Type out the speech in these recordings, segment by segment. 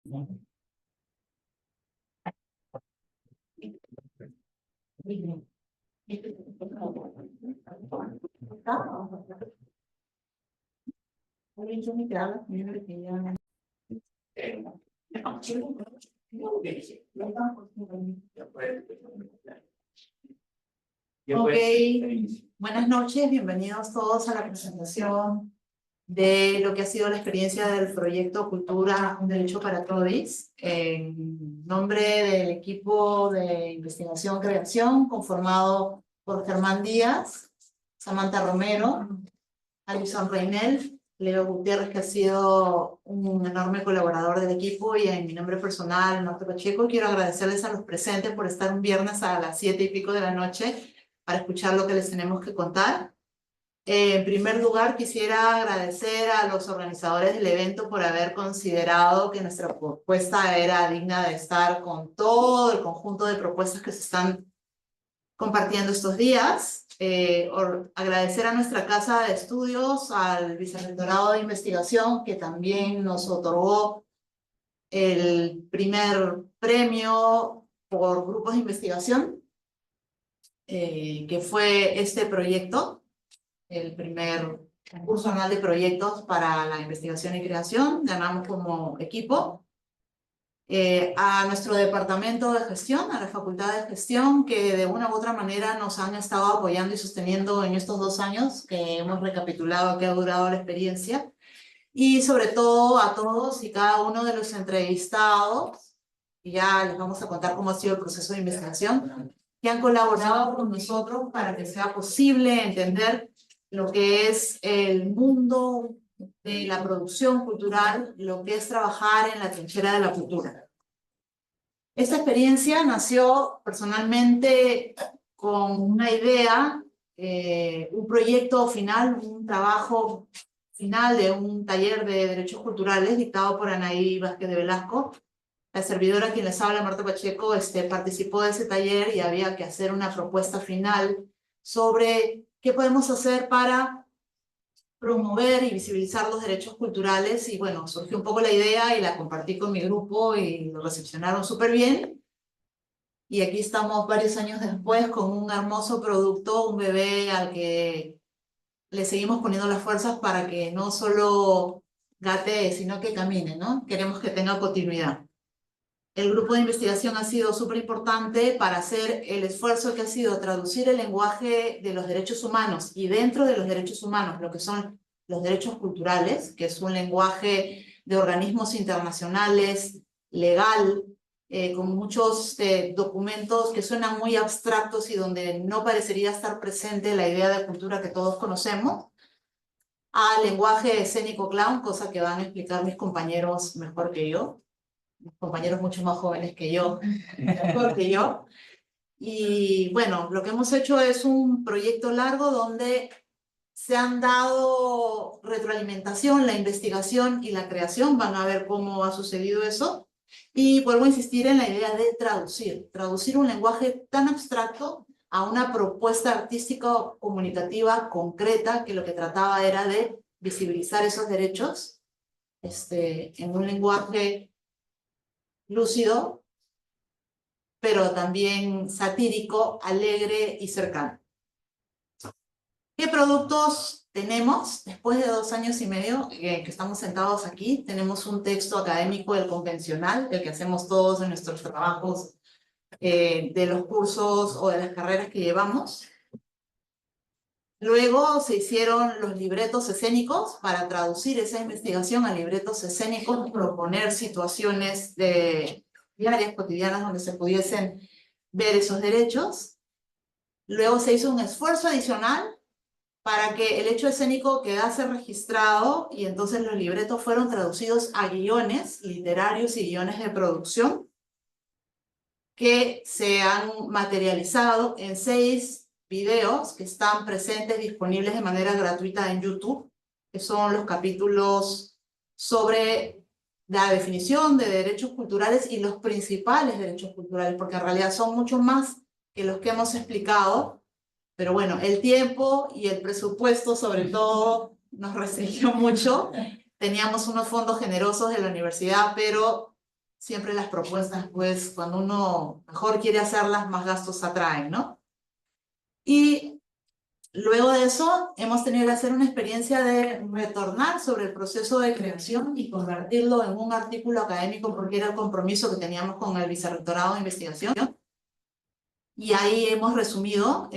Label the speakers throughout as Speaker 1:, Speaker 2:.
Speaker 1: Ok, buenas noches, bienvenidos todos a la presentación de lo que ha sido la experiencia del proyecto Cultura, un Derecho para Todos, en nombre del equipo de investigación-creación conformado por Germán Díaz, Samantha Romero, Alison Reinel, Leo Gutiérrez, que ha sido un enorme colaborador del equipo, y en mi nombre personal, Marta Pacheco, quiero agradecerles a los presentes por estar un viernes a las 7:00 de la noche para escuchar lo que les tenemos que contar. En primer lugar, quisiera agradecer a los organizadores del evento por haber considerado que nuestra propuesta era digna de estar con todo el conjunto de propuestas que se están compartiendo estos días. Agradecer a nuestra casa de estudios, al Vicerrectorado de Investigación, que también nos otorgó el primer premio por grupos de investigación, que fue este proyecto, el primer concurso anual de proyectos para la investigación y creación. Ganamos como equipo. A nuestro departamento de gestión, a la Facultad de Gestión, que de una u otra manera nos han estado apoyando y sosteniendo en estos 2 años que hemos recapitulado que ha durado la experiencia. Y sobre todo a todos y cada uno de los entrevistados, y ya les vamos a contar cómo ha sido el proceso de investigación, que han colaborado con nosotros para que sea posible entender lo que es el mundo de la producción cultural, lo que es trabajar en la trinchera de la cultura. Esta experiencia nació personalmente con una idea, un proyecto final, un trabajo final de un taller de derechos culturales dictado por Anaí Vázquez de Velasco. La servidora, quien les habla, Marta Pacheco, participó de ese taller, y había que hacer una propuesta final sobre qué podemos hacer para promover y visibilizar los derechos culturales. Y bueno, surgió un poco la idea y la compartí con mi grupo y lo recepcionaron súper bien. Y aquí estamos varios años después con un hermoso producto, un bebé al que le seguimos poniendo las fuerzas para que no solo gatee, sino que camine, ¿no? Queremos que tenga continuidad. El grupo de investigación ha sido súper importante para hacer el esfuerzo que ha sido traducir el lenguaje de los derechos humanos, y dentro de los derechos humanos, lo que son los derechos culturales, que es un lenguaje de organismos internacionales, legal, con muchos documentos que suenan muy abstractos y donde no parecería estar presente la idea de cultura que todos conocemos, al lenguaje escénico clown, cosa que van a explicar mis compañeros mejor que yo, compañeros mucho más jóvenes que yo, mejor que yo. Y bueno, lo que hemos hecho es un proyecto largo donde se han dado retroalimentación, la investigación y la creación. Van a ver cómo ha sucedido eso. Y vuelvo a insistir en la idea de traducir un lenguaje tan abstracto a una propuesta artística o comunicativa concreta, que lo que trataba era de visibilizar esos derechos en un lenguaje lúcido, pero también satírico, alegre y cercano. ¿Qué productos tenemos? Después de 2 años y medio que estamos sentados aquí, tenemos un texto académico del convencional, el que hacemos todos en nuestros trabajos, de los cursos o de las carreras que llevamos. Luego se hicieron los libretos escénicos para traducir esa investigación a libretos escénicos, proponer situaciones diarias, cotidianas, donde se pudiesen ver esos derechos. Luego se hizo un esfuerzo adicional para que el hecho escénico quedase registrado, y entonces los libretos fueron traducidos a guiones literarios y guiones de producción, que se han materializado en 6 videos que están presentes, disponibles de manera gratuita en YouTube, que son los capítulos sobre la definición de derechos culturales y los principales derechos culturales, porque en realidad son mucho más que los que hemos explicado, pero bueno, el tiempo y el presupuesto sobre todo nos restringió mucho. Teníamos unos fondos generosos de la universidad, pero siempre las propuestas, pues, cuando uno mejor quiere hacerlas, más gastos atraen, ¿no? Y luego de eso, hemos tenido que hacer una experiencia de retornar sobre el proceso de creación y convertirlo en un artículo académico, porque era el compromiso que teníamos con el Vicerrectorado de Investigación. Y ahí hemos resumido,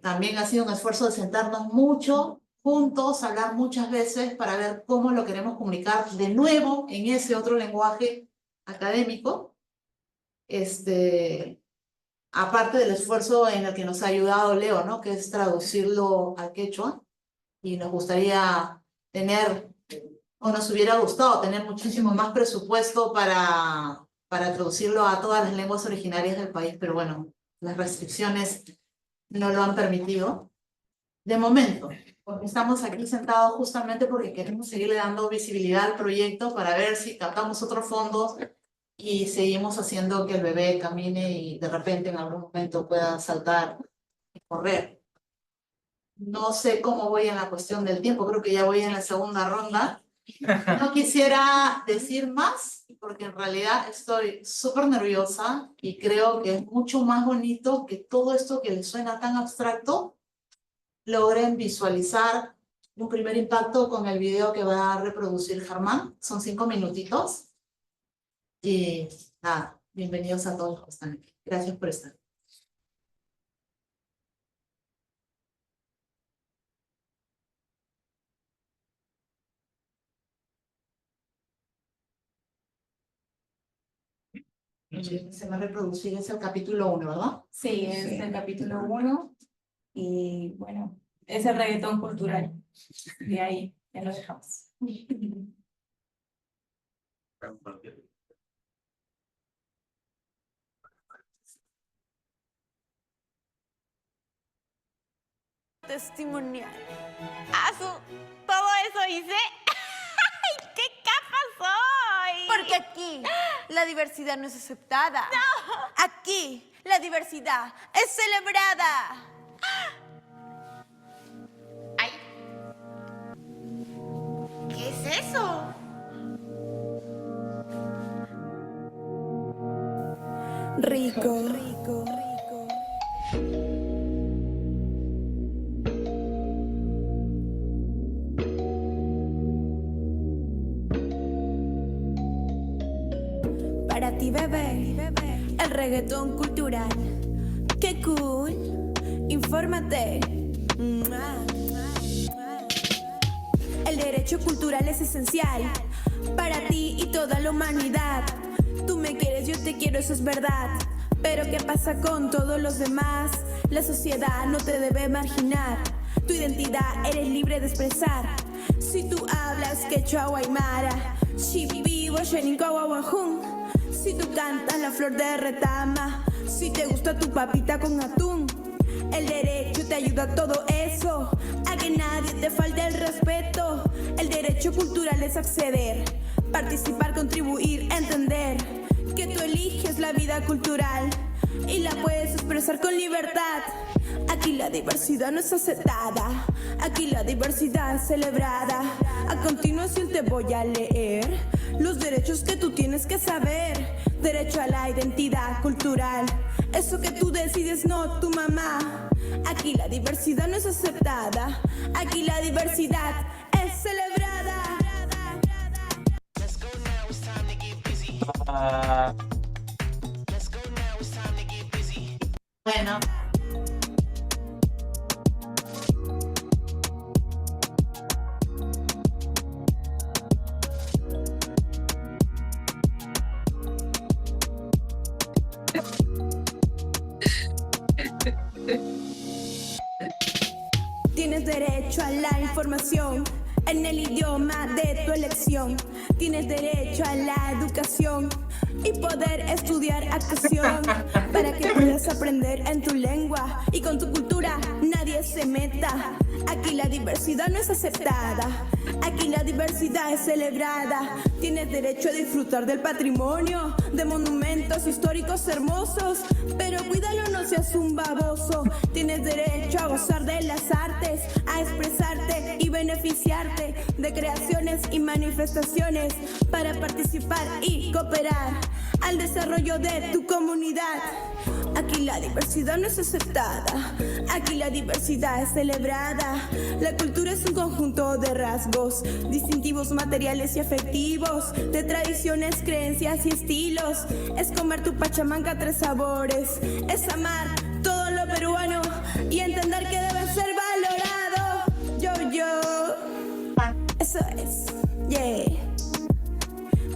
Speaker 1: también ha sido un esfuerzo de sentarnos mucho juntos, hablar muchas veces para ver cómo lo queremos comunicar de nuevo en ese otro lenguaje académico. Aparte del esfuerzo en el que nos ha ayudado Leo, ¿no? Que es traducirlo al quechua. Y nos gustaría tener, o nos hubiera gustado tener muchísimo más presupuesto para traducirlo a todas las lenguas originarias del país, pero bueno, las restricciones no lo han permitido. De momento, porque estamos aquí sentados justamente porque queremos seguirle dando visibilidad al proyecto para ver si captamos otros fondos y seguimos haciendo que el bebé camine y de repente en algún momento pueda saltar y correr. No sé cómo voy en la cuestión del tiempo, creo que ya voy en la segunda ronda. No quisiera decir más, porque en realidad estoy súper nerviosa y creo que es mucho más bonito que todo esto que les suena tan abstracto logren visualizar un primer impacto con el video que va a reproducir Germán. Son 5 minutitos. Y nada, bienvenidos a todos los que están aquí. Gracias por estar. Se va a reproducir, es el capítulo 1, ¿verdad?
Speaker 2: Sí, es el capítulo 1 y bueno, es el reggaetón cultural. De ahí ya lo dejamos.
Speaker 3: Testimonial. ¿Todo eso hice? ¡Qué capa soy! Porque aquí la diversidad no es aceptada. ¡No! Aquí la diversidad es celebrada. ¡Ay! ¿Qué es eso?
Speaker 4: Rico. Para ti, bebé, el reggaetón cultural. ¡Qué cool! Infórmate. El derecho cultural es esencial para ti y toda la humanidad. Tú me quieres, yo te quiero, eso es verdad. Pero ¿qué pasa con todos los demás? La sociedad no te debe marginar. Tu identidad eres libre de expresar. Si tú hablas quechua o aymara, shipibo, sheninkawahuajún. Si tú cantas la flor de retama, si te gusta tu papita con atún. El derecho te ayuda a todo eso, a que nadie te falte el respeto. El derecho cultural es acceder, participar, contribuir, entender que tú eliges la vida cultural y la puedes expresar con libertad. Aquí la diversidad no es aceptada, aquí la diversidad es celebrada. A continuación te voy a leer los derechos que tú tienes que saber. Derecho a la identidad cultural, eso que tú decides, no tu mamá. Aquí la diversidad no es aceptada, aquí la diversidad es celebrada.
Speaker 1: Bueno.
Speaker 4: Tienes derecho a la información en el idioma de tu elección. Tienes derecho a la educación y poder estudiar actuación para que puedas aprender en tu lengua y con tu cultura nadie se meta. Aquí la diversidad no es aceptada, aquí la diversidad es celebrada. Tienes derecho a disfrutar del patrimonio, de monumentos históricos hermosos, pero cuídalo, no seas un baboso. Tienes derecho a gozar de las artes, a expresarte y beneficiarte de creaciones y manifestaciones para participar y cooperar al desarrollo de tu comunidad. Aquí la diversidad no es aceptada, aquí la diversidad es celebrada. La cultura es un conjunto de rasgos distintivos, materiales y afectivos, de tradiciones, creencias y estilos. Es comer tu pachamanca 3 sabores, es amar todo lo peruano y entender que debe ser valorado. Eso es, yeah.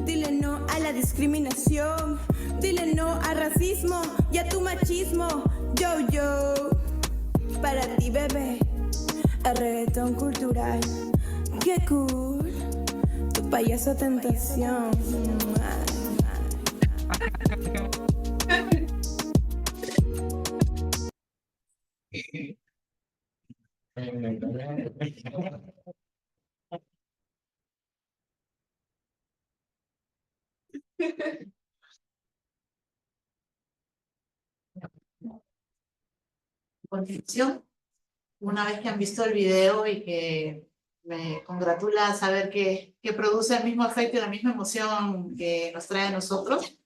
Speaker 4: Dile no a la discriminación, dile no al racismo y a tu machismo. Para ti, bebé, el reggaetón cultural. Qué cool, tu payaso tentación.
Speaker 1: Continuación, una vez que han visto el video y que me congratula saber que produce el mismo efecto y la misma emoción que nos trae a nosotros,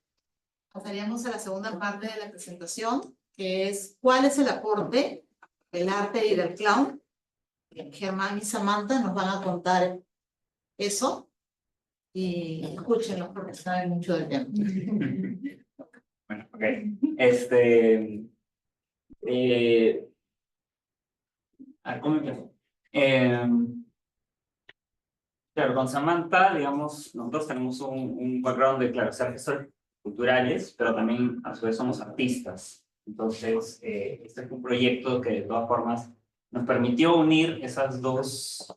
Speaker 1: pasaríamos a la segunda parte de la presentación, que es ¿cuál es el aporte del arte y del clown? Germán y Samantha nos van a contar eso y escúchenlos porque saben mucho del tema.
Speaker 5: Bueno, ok. ¿Cómo empiezo? Claro, con Samantha, digamos, nosotros tenemos un background de, claro, ser gestores culturales, pero también a su vez somos artistas. Entonces, este es un proyecto que de todas formas nos permitió unir esos dos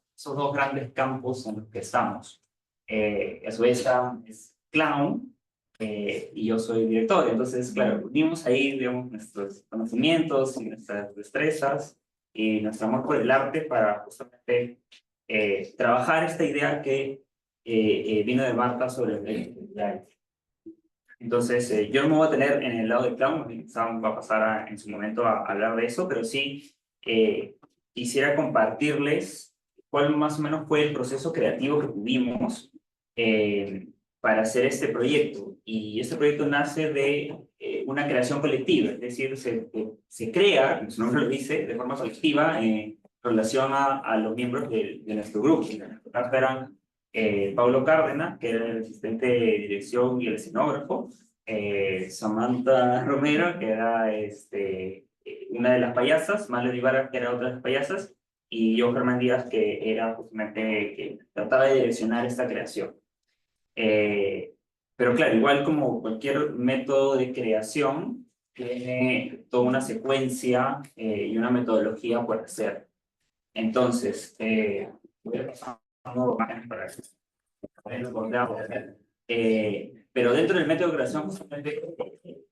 Speaker 5: grandes campos en los que estamos. A su vez es clown, y yo soy director. Entonces, claro, unimos ahí, digamos, nuestros conocimientos y nuestras destrezas y nuestro amor por el arte para justamente trabajar esta idea que vino de Marta sobre el arte. Entonces, yo no me voy a tener en el lado de clown, Sam va a pasar en su momento a hablar de eso, pero sí quisiera compartirles cuál más o menos fue el proceso creativo que tuvimos para hacer este proyecto. Y este proyecto nace de una creación colectiva, es decir, se crea, como su nombre lo dice, de forma colectiva en relación a los miembros de nuestro grupo. En nuestro caso eran Pablo Cárdenas, que era el asistente de dirección y el escenógrafo, Samantha Romero, que era una de las payasas, Mallory Ibarra, que era otra de las payasas, y yo, Germán Díaz, que era justamente que trataba de direccionar esta creación. Pero claro, igual como cualquier método de creación, tiene toda una secuencia y una metodología por hacer. Entonces, voy a pasar para pero dentro del método de creación, justamente,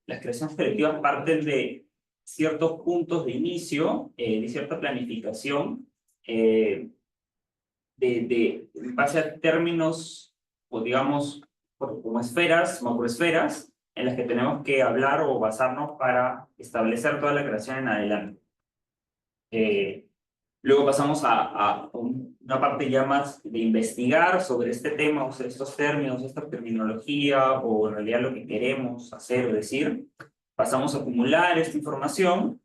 Speaker 5: las creaciones colectivas parten de ciertos puntos de inicio, de cierta planificación, en base a términos, o digamos, como esferas, macroesferas, en las que tenemos que hablar o basarnos para establecer toda la creación en adelante. Luego pasamos a una parte ya más de investigar sobre este tema, o sea, estos términos, esta terminología, o en realidad lo que queremos hacer o decir. Pasamos a acumular esta información,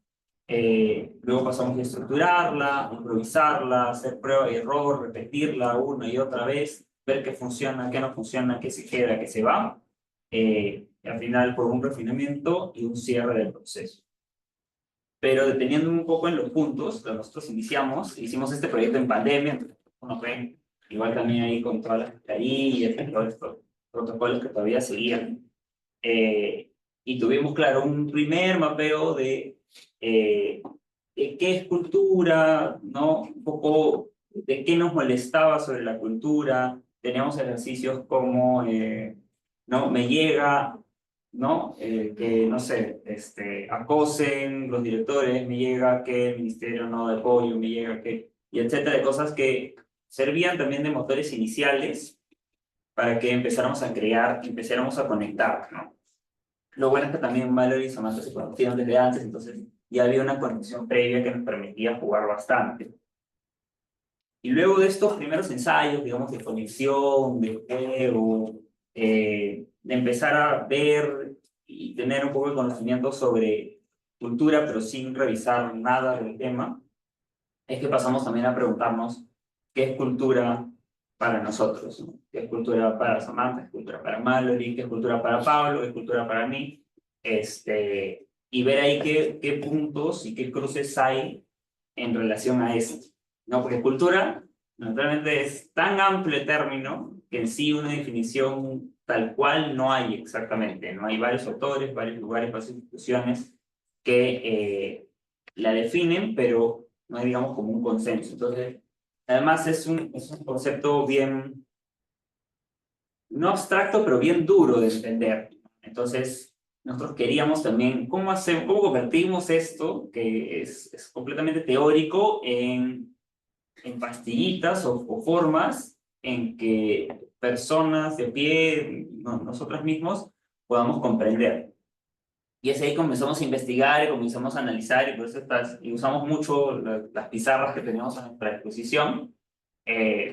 Speaker 5: luego pasamos a estructurarla, improvisarla, hacer prueba y error, repetirla una y otra vez, ver qué funciona, qué no funciona, qué se queda, qué se va. Y al final por un refinamiento y un cierre del proceso. Pero deteniéndome un poco en los puntos, nosotros hicimos este proyecto en pandemia, entonces uno ve, igual también ahí con todas las mascarillas y todos estos protocolos que todavía seguían. Y tuvimos, claro, un primer mapeo de qué es cultura, ¿no? Un poco de qué nos molestaba sobre la cultura. Teníamos ejercicios como, ¿no? Me llega, ¿no? Que, no sé, acosen los directores, me llega que el ministerio no da apoyo, me llega que y etcétera, de cosas que servían también de motores iniciales para que empezáramos a crear, empezáramos a conectar, ¿no? Lo bueno es que también Mallory y Samantha se conocían desde antes, entonces ya había una conexión previa que nos permitía jugar bastante. Y luego de estos primeros ensayos, digamos, de conexión, de juego, de empezar a ver y tener un poco de conocimiento sobre cultura, pero sin revisar nada del tema, es que pasamos también a preguntarnos qué es cultura para nosotros, ¿no? ¿Qué es cultura para Samantha? ¿Qué es cultura para Mallory? ¿Qué es cultura para Pablo? ¿Qué es cultura para mí? Y ver ahí qué puntos y qué cruces hay en relación a esto, ¿no? Porque cultura, naturalmente, es tan amplio el término que en sí una definición tal cual no hay exactamente, ¿no? Hay varios autores, varios lugares, varias instituciones que la definen, pero no hay, digamos, como un consenso. Entonces, además es un concepto bien, no abstracto, pero bien duro de entender. Entonces, nosotros queríamos también, ¿cómo convertimos esto, que es completamente teórico, en pastillitas o formas en que personas de pie, nosotros mismos, podamos comprender? Y es ahí comenzamos a investigar y comenzamos a analizar, y por eso y usamos mucho las pizarras que teníamos a nuestra disposición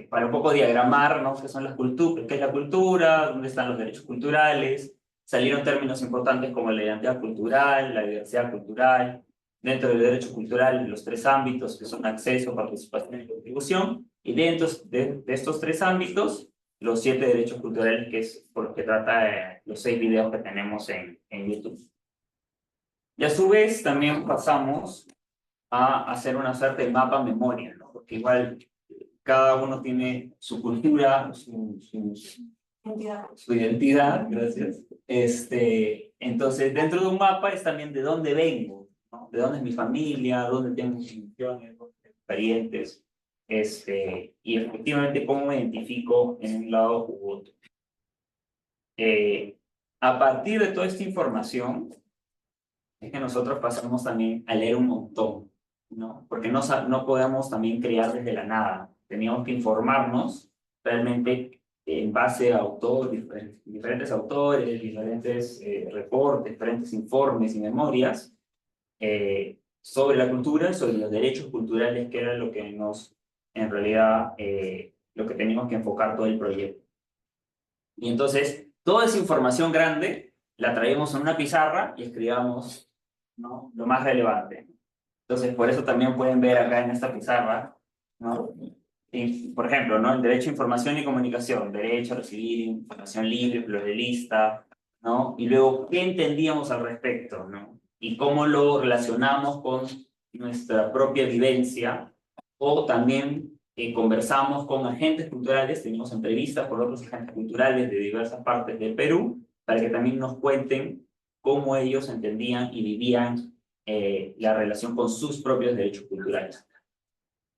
Speaker 5: para un poco diagramar, ¿no? ¿Qué son las culturas? ¿Qué es la cultura? ¿Dónde están los derechos culturales? Salieron términos importantes como la identidad cultural, la diversidad cultural, dentro del derecho cultural los 3 ámbitos que son acceso, participación y contribución, y dentro de estos 3 ámbitos los 7 derechos culturales, que es por los que trata los 6 videos que tenemos en YouTube. Y a su vez también pasamos a hacer una suerte de mapa memoria, ¿no? Porque igual cada uno tiene su cultura, su identidad, gracias. Entonces, dentro de un mapa es también de dónde vengo, ¿no? De dónde es mi familia, dónde tengo mis instituciones, dónde tengo parientes, y efectivamente cómo me identifico en un lado u otro. A partir de toda esta información, es que nosotros pasamos también a leer un montón, ¿no? Porque no podemos también crear desde la nada. Teníamos que informarnos realmente en base a autores, diferentes autores, diferentes reportes, diferentes informes y memorias sobre la cultura, sobre los derechos culturales, que era lo que en realidad, lo que teníamos que enfocar todo el proyecto. Y entonces, toda esa información grande la traíamos en una pizarra y escribíamos, ¿no? Lo más relevante. Entonces, por eso también pueden ver acá en esta pizarra, ¿no? Y, por ejemplo, ¿no? El derecho a información y comunicación, derecho a recibir información libre, pluralista, ¿no? Y luego, ¿qué entendíamos al respecto, ¿no? Y cómo lo relacionamos con nuestra propia vivencia, o también conversamos con agentes culturales, tenemos entrevistas por otros agentes culturales de diversas partes del Perú, para que también nos cuenten cómo ellos entendían y vivían la relación con sus propios derechos culturales.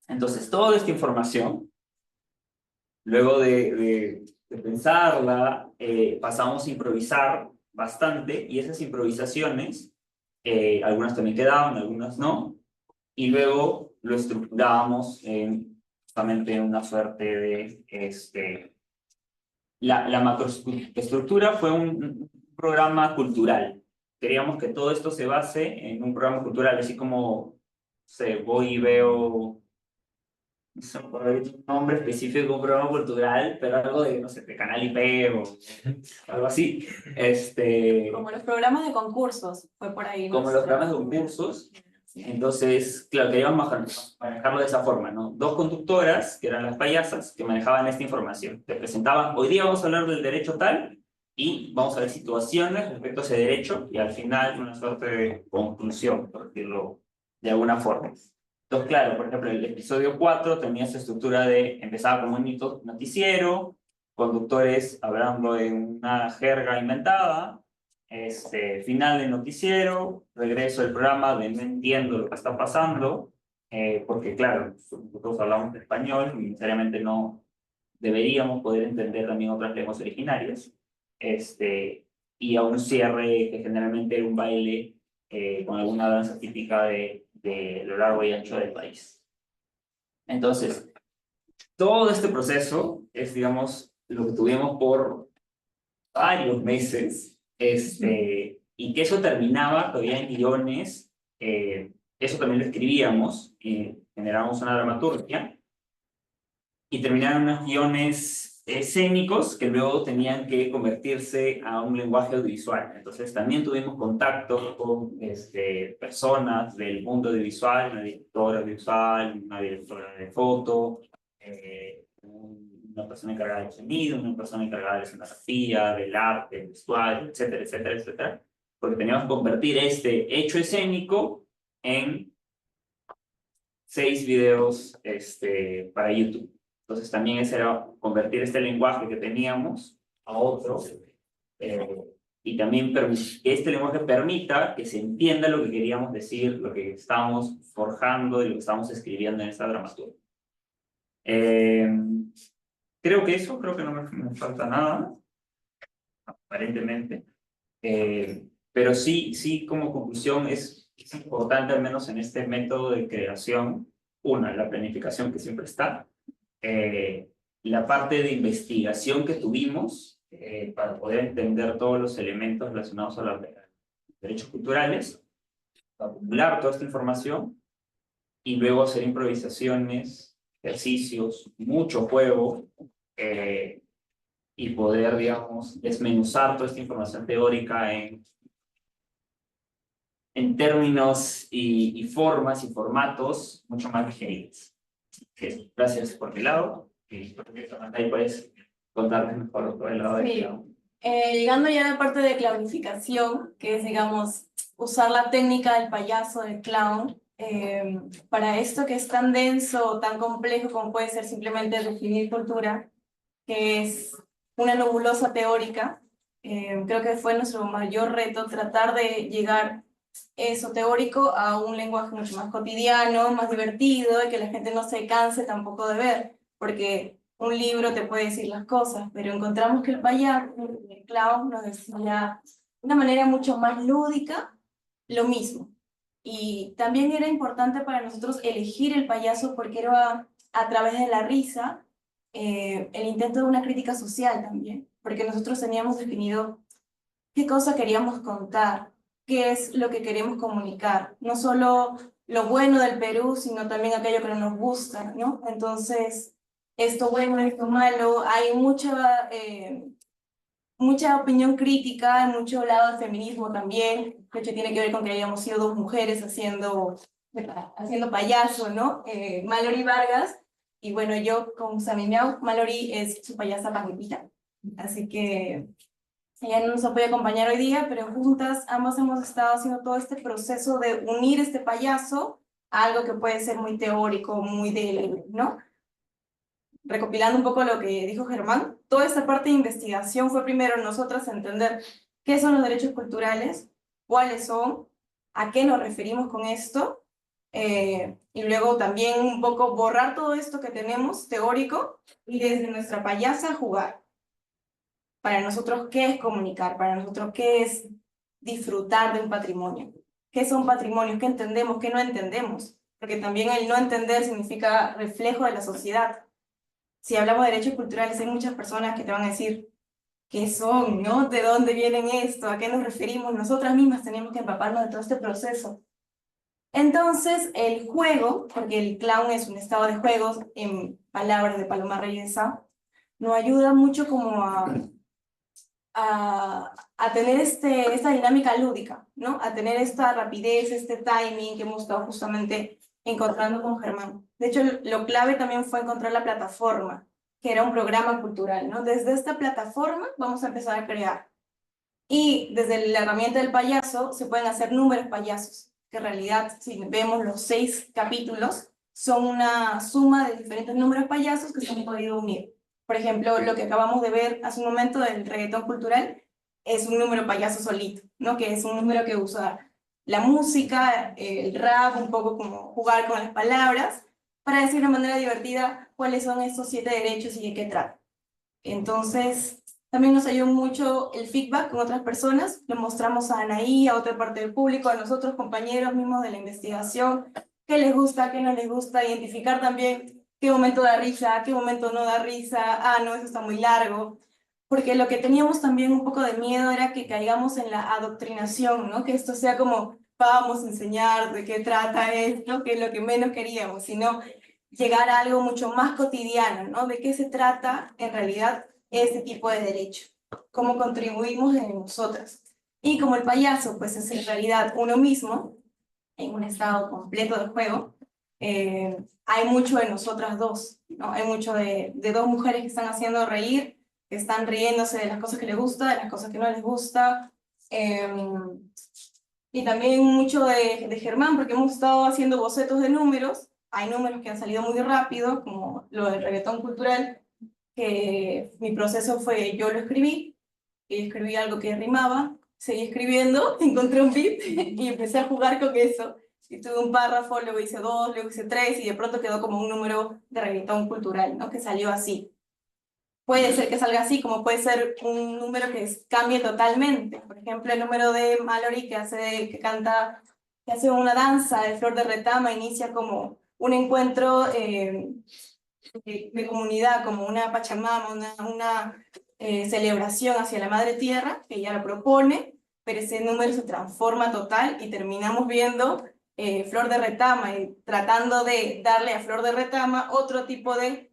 Speaker 5: Entonces, toda esta información, luego de pensarla, pasamos a improvisar bastante, y esas improvisaciones, algunas también quedaban, algunas no, y luego lo estructurábamos en justamente una suerte de... La macroestructura fue un programa cultural. Queríamos que todo esto se base en un programa cultural, así como voy y veo, no sé, por ahí un nombre específico de un programa cultural, pero algo de, no sé, de Canal IP o algo así.
Speaker 2: Como los programas de concursos, fue por ahí.
Speaker 5: Como los programas de concursos. Entonces, claro, queríamos manejarlo de esa forma, ¿no? 2 conductoras, que eran las payasas, que manejaban esta información. Te presentaban, hoy día vamos a hablar del derecho tal, y vamos a ver situaciones respecto a ese derecho, y al final una suerte de conclusión, por decirlo de alguna forma. Entonces, claro, por ejemplo, el episodio 4 tenía esa estructura de, empezaba como un noticiero, conductores hablando en una jerga inventada, final del noticiero, regreso del programa de no entiendo lo que está pasando, porque claro, nosotros hablamos español y necesariamente no deberíamos poder entender también otras lenguas originarias, y a un cierre que generalmente era un baile con alguna danza típica de lo largo y ancho del país. Entonces, todo este proceso es, digamos, lo que tuvimos por varios meses, y que eso terminaba todavía en guiones, eso también lo escribíamos, generábamos una dramaturgia, y terminaron unos guiones escénicos que luego tenían que convertirse a un lenguaje audiovisual. Entonces también tuvimos contacto con personas del mundo audiovisual, una directora audiovisual, una directora de foto, una persona encargada del sonido, una persona encargada de la escenografía, del arte, del vestuario, etcétera, etcétera, etcétera, porque teníamos que convertir este hecho escénico en 6 videos para YouTube. Entonces también ese era convertir este lenguaje que teníamos a otro, y también que este lenguaje permita que se entienda lo que queríamos decir, lo que estábamos forjando y lo que estábamos escribiendo en esta dramaturgia. Creo que no me falta nada, aparentemente. Pero sí, como conclusión, es importante, al menos en este método de creación, la planificación que siempre está, la parte de investigación que tuvimos para poder entender todos los elementos relacionados a los derechos culturales, acumular toda esta información y luego hacer improvisaciones, ejercicios, mucho juego, y poder, digamos, desmenuzar toda esta información teórica en términos y formas y formatos mucho más digeribles. Gracias por mi lado, y espero que ahí puedes contarles mejor por el lado de Clau.
Speaker 2: Llegando ya a la parte de clownificación, que es, digamos, usar la técnica del payaso, del clown, para esto que es tan denso o tan complejo como puede ser simplemente definir cultura, que es una nebulosa teórica, creo que fue nuestro mayor reto tratar de llegar eso teórico a un lenguaje mucho más cotidiano, más divertido, y que la gente no se canse tampoco de ver, porque un libro te puede decir las cosas, pero encontramos que el payaso, el clown, nos decía de una manera mucho más lúdica lo mismo. Y también era importante para nosotros elegir el payaso porque era a través de la risa, el intento de una crítica social también, porque nosotros teníamos definido qué cosa queríamos contar, qué es lo que queremos comunicar, no solo lo bueno del Perú, sino también aquello que no nos gusta, ¿no? Entonces, esto bueno, esto malo, hay mucha opinión crítica, mucho lado del feminismo también, de hecho tiene que ver con que hayamos sido 2 mujeres haciendo payaso, ¿no? Mallory Vargas, y bueno, yo con Sammy Miau, Mallory es su payasa Paquetita, así que ella no nos puede acompañar hoy día, pero juntas ambas hemos estado haciendo todo este proceso de unir este payaso a algo que puede ser muy teórico, muy de, ¿no? Recopilando un poco lo que dijo Germán, toda esta parte de investigación fue primero nosotras entender qué son los derechos culturales, cuáles son, a qué nos referimos con esto, y luego también un poco borrar todo esto que tenemos teórico y desde nuestra payasa jugar. Para nosotros, ¿qué es comunicar? Para nosotros, ¿qué es disfrutar de un patrimonio? ¿Qué son patrimonios? ¿Qué entendemos? ¿Qué no entendemos? Porque también el no entender significa reflejo de la sociedad. Si hablamos de derechos culturales, hay muchas personas que te van a decir qué son, ¿no? ¿De dónde vienen esto? ¿A qué nos referimos? Nosotras mismas tenemos que empaparnos de todo este proceso. Entonces, el juego, porque el clown es un estado de juegos, en palabras de Paloma Reyes Sá, nos ayuda mucho como a tener esta dinámica lúdica, ¿no? A tener esta rapidez, este timing que hemos estado justamente encontrando con Germán. De hecho, lo clave también fue encontrar la plataforma, que era un programa cultural, ¿no? Desde esta plataforma vamos a empezar a crear. Y desde la herramienta del payaso se pueden hacer números payasos, que en realidad, si vemos los 6 capítulos, son una suma de diferentes números payasos que se han podido unir. Por ejemplo, lo que acabamos de ver hace un momento del reggaetón cultural es un número payaso solito, ¿no? Que es un número que usa la música, el rap, un poco como jugar con las palabras, para decir de manera divertida cuáles son estos 7 derechos y de qué trata. Entonces, también nos ayudó mucho el feedback con otras personas, lo mostramos a Anaí, a otra parte del público, a nosotros, compañeros mismos de la investigación, qué les gusta, qué no les gusta, identificar también qué momento da risa, qué momento no da risa, ah, no, eso está muy largo. Porque lo que teníamos también un poco de miedo era que caigamos en la adoctrinación, ¿no? Que esto sea como, vamos a enseñar de qué trata esto, que es lo que menos queríamos, sino llegar a algo mucho más cotidiano, ¿no? De qué se trata en realidad este tipo de derecho, cómo contribuimos en nosotras. Y como el payaso, pues es en realidad uno mismo, en un estado completo de juego, hay mucho de nosotras dos, ¿no? Hay mucho de dos mujeres que están haciendo reír, que están riéndose de las cosas que les gusta, de las cosas que no les gusta, y también mucho de Germán, porque hemos estado haciendo bocetos de números. Hay números que han salido muy rápido, como lo del reggaetón cultural, que mi proceso fue, yo lo escribí, y escribí algo que rimaba, seguí escribiendo, encontré un beat y empecé a jugar con eso. Y tuve un párrafo, luego hice 2, luego hice 3, y de pronto quedó como un número de reggaetón cultural, ¿no? Que salió así. Puede ser que salga así, como puede ser un número que cambie totalmente. Por ejemplo, el número de Mallory que canta, que hace una danza de Flor de Retama, inicia como un encuentro de comunidad, como una pachamama, una celebración hacia la Madre Tierra, que ella lo propone, pero ese número se transforma total y terminamos viendo Flor de Retama y tratando de darle a Flor de Retama otro tipo de...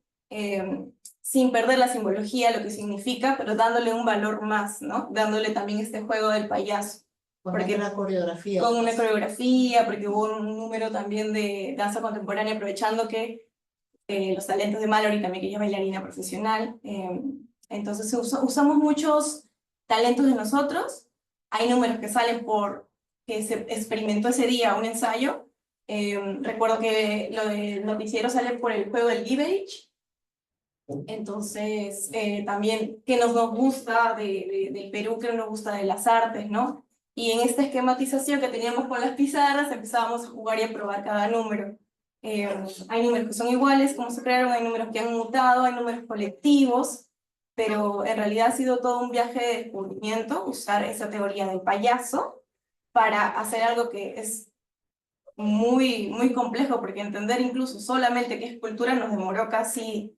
Speaker 2: sin perder la simbología, lo que significa, pero dándole un valor más, ¿no? Dándole también este juego del payaso.
Speaker 1: Porque la coreografía.
Speaker 2: Con una coreografía, porque hubo un número también de danza contemporánea, aprovechando que los talentos de Mallory también, que ella es bailarina profesional. Entonces usamos muchos talentos de nosotros. Hay números que salen por que se experimentó ese día un ensayo. Recuerdo que lo del noticiero sale por el juego del Giveage. Entonces, también, ¿qué nos gusta del Perú? ¿Qué nos gusta de las artes, no? Y en esta esquematización que teníamos con las pizarras, empezábamos a jugar y a probar cada número. Hay números que son iguales, como se crearon, hay números que han mutado, hay números colectivos, pero en realidad ha sido todo un viaje de descubrimiento, usar esa teoría del payaso para hacer algo que es muy, muy complejo, porque entender incluso solamente qué es cultura nos demoró casi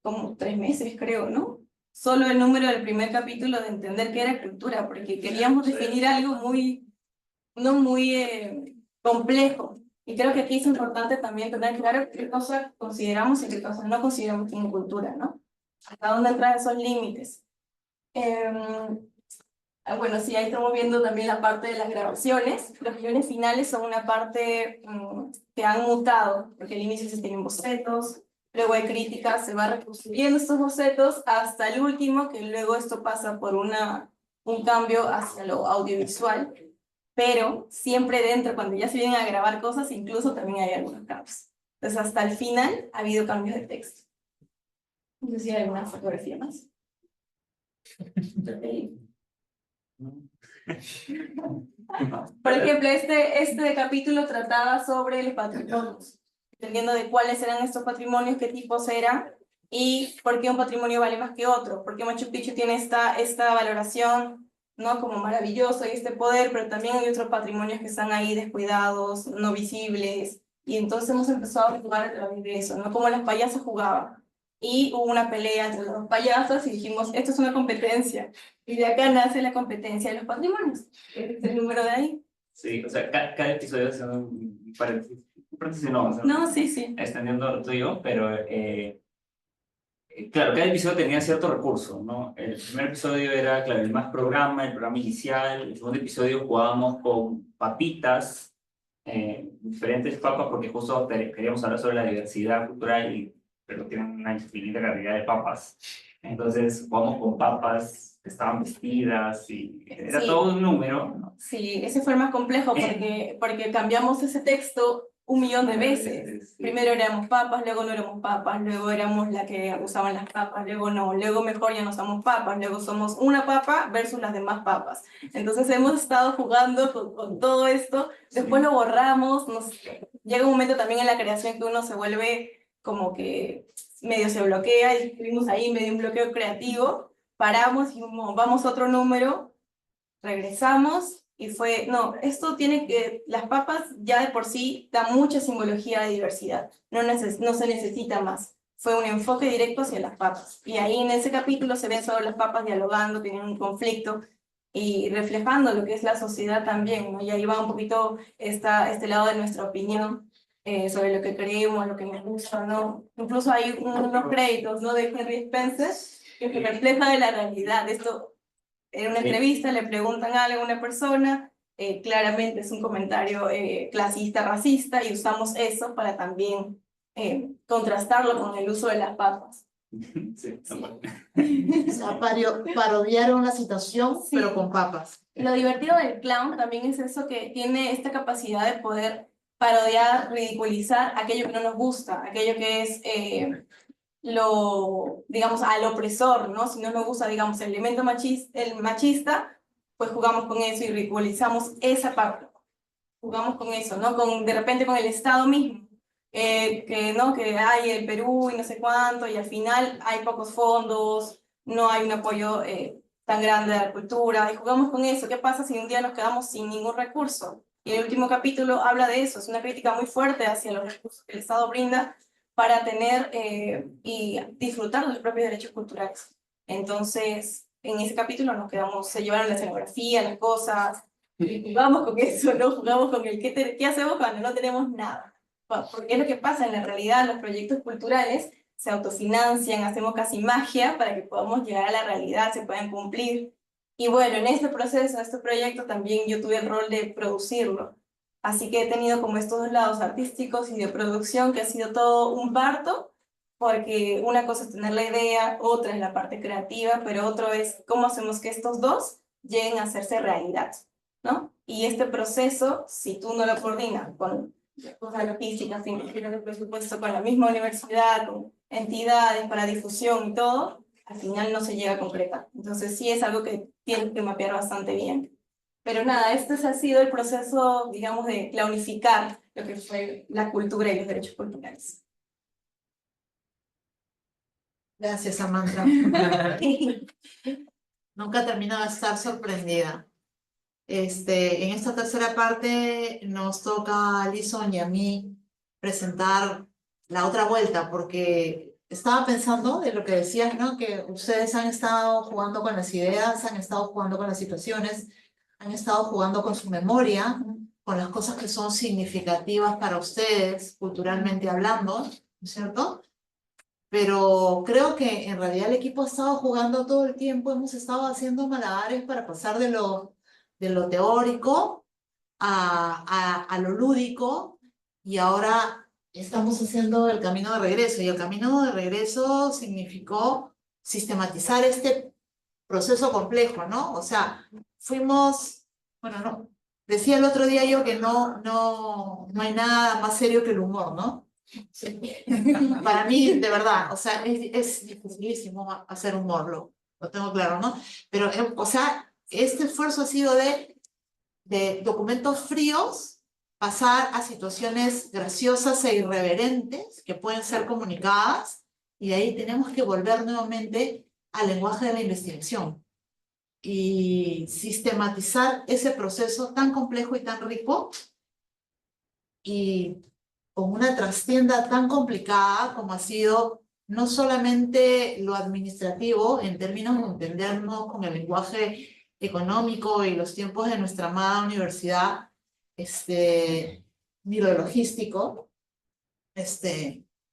Speaker 2: como 3 meses, creo, ¿no? Solo el número del primer capítulo de entender qué era cultura, porque queríamos definir algo muy, no muy complejo. Y creo que aquí es importante también tener claro qué cosas consideramos y qué cosas no consideramos como cultura, ¿no? Hasta dónde entran esos límites. Bueno, sí, ahí estamos viendo también la parte de las grabaciones. Los guiones finales son una parte que han mutado, porque al inicio se tienen bocetos, luego hay críticas, se va reconstruyendo estos bocetos hasta el último, que luego esto pasa por un cambio hacia lo audiovisual, pero siempre dentro, cuando ya se vienen a grabar cosas, incluso también hay algunos cambios. Entonces hasta el final ha habido cambios de texto. No sé si hay alguna fotografía más. Por ejemplo, este capítulo trataba sobre los patrimonios, entendiendo de cuáles eran estos patrimonios, qué tipos eran y por qué un patrimonio vale más que otro, porque Machu Picchu tiene esta valoración, ¿no? Como maravilloso y este poder, pero también hay otros patrimonios que están ahí descuidados, no visibles, y entonces hemos empezado a jugar a través de eso, ¿no? Como las payasas jugaban. Y hubo una pelea entre los dos payasos y dijimos, esto es una competencia. Y de acá nace la competencia de los patrimonios. Este es el número de ahí.
Speaker 5: Sí, o sea, cada episodio es un paréntesis, no, o sea,
Speaker 2: No, sí, sí.
Speaker 5: extendiendo lo tuyo, pero claro, cada episodio tenía cierto recurso, ¿no? El primer episodio era, claro, el más programa, el programa inicial. El segundo episodio jugábamos con papitas, diferentes papas, porque justo queríamos hablar sobre la diversidad cultural, pero tienen una infinita cantidad de papas. Entonces jugamos con papas que estaban vestidas y era
Speaker 2: Sí.
Speaker 5: todo un número, ¿no?
Speaker 2: Sí, ese fue el más complejo porque cambiamos ese texto 1.000.000 de veces.
Speaker 5: Sí.
Speaker 2: Primero éramos papas, luego no éramos papas, luego éramos la que usaban las papas, luego no, luego mejor ya no somos papas, luego somos una papa versus las demás papas. Entonces hemos estado jugando con todo esto, después lo borramos, llega un momento también en la creación que uno se vuelve como que medio se bloquea y estuvimos ahí medio un bloqueo creativo, paramos y vamos a otro número, regresamos y fue, no, esto tiene que, las papas ya de por sí dan mucha simbología de diversidad, no se necesita más. Fue un enfoque directo hacia las papas. Y ahí en ese capítulo se ven solo las papas dialogando, teniendo un conflicto y reflejando lo que es la sociedad también, ¿no? Y ahí va un poquito este lado de nuestra opinión sobre lo que creemos, lo que nos gusta, ¿no? Incluso hay unos créditos, ¿no? De Henry Spencer que refleja de la realidad. Esto, en una entrevista le preguntan algo a una persona, claramente es un comentario clasista, racista, y usamos eso para también contrastarlo con el uso de las papas.
Speaker 5: Sí,
Speaker 1: O sea, parodiaron la situación,
Speaker 2: Sí.
Speaker 1: pero con papas.
Speaker 2: Lo divertido del clown también es eso, que tiene esta capacidad de poder parodiar, ridiculizar aquello que no nos gusta, aquello que es digamos, al opresor, ¿no? Si no nos gusta, digamos, el elemento machista, pues jugamos con eso y ridiculizamos esa parte. Jugamos con eso, ¿no? De repente con el Estado mismo, ¿no? Que hay el Perú y no sé cuánto, y al final hay pocos fondos, no hay un apoyo tan grande a la cultura, y jugamos con eso. ¿Qué pasa si un día nos quedamos sin ningún recurso? Y el último capítulo habla de eso, es una crítica muy fuerte hacia los recursos que el Estado brinda para tener y disfrutar de los propios derechos culturales. Entonces, en ese capítulo nos quedamos, se llevaron la escenografía, las cosas, y jugamos con eso, ¿no? Jugamos con el qué hacemos cuando no tenemos nada. Porque es lo que pasa en la realidad, los proyectos culturales se autofinancian, hacemos casi magia para que podamos llegar a la realidad, se puedan cumplir. Y bueno, en este proceso, en este proyecto, también yo tuve el rol de producirlo. Así que he tenido como estos dos lados artísticos y de producción, que ha sido todo un parto, porque una cosa es tener la idea, otra es la parte creativa, pero otro es cómo hacemos que estos dos lleguen a hacerse realidad, ¿no? Y este proceso, si tú no lo coordinas con cosas logísticas, sin el presupuesto, con la misma universidad, con entidades para difusión y todo, al final no se llega a concretar. Entonces sí es algo que tienes que mapear bastante bien. Pero nada, este ha sido el proceso, digamos, de claunificar lo que fue la cultura y los derechos culturales.
Speaker 1: Gracias, Samantha. Nunca termino de estar sorprendida. En esta tercera parte nos toca a Alison y a mí presentar la otra vuelta, porque estaba pensando de lo que decías, ¿no? Que ustedes han estado jugando con las ideas, han estado jugando con las situaciones, han estado jugando con su memoria, con las cosas que son significativas para ustedes, culturalmente hablando, ¿no es cierto? Pero creo que en realidad el equipo ha estado jugando todo el tiempo, hemos estado haciendo malabares para pasar de lo teórico a lo lúdico, y ahora estamos haciendo el camino de regreso, y el camino de regreso significó sistematizar este proceso complejo, ¿no? O sea, fuimos, bueno, no, decía el otro día yo que no hay nada más serio que el humor, ¿no? Sí. Para mí, de verdad, o sea, es dificilísimo hacer humor, lo tengo claro, ¿no? Pero, o sea, este esfuerzo ha sido de documentos fríos pasar a situaciones graciosas e irreverentes que pueden ser comunicadas, y de ahí tenemos que volver nuevamente al lenguaje de la investigación y sistematizar ese proceso tan complejo y tan rico, y con una trastienda tan complicada como ha sido no solamente lo administrativo, en términos de entendernos con el lenguaje económico y los tiempos de nuestra amada universidad, ni lo logístico,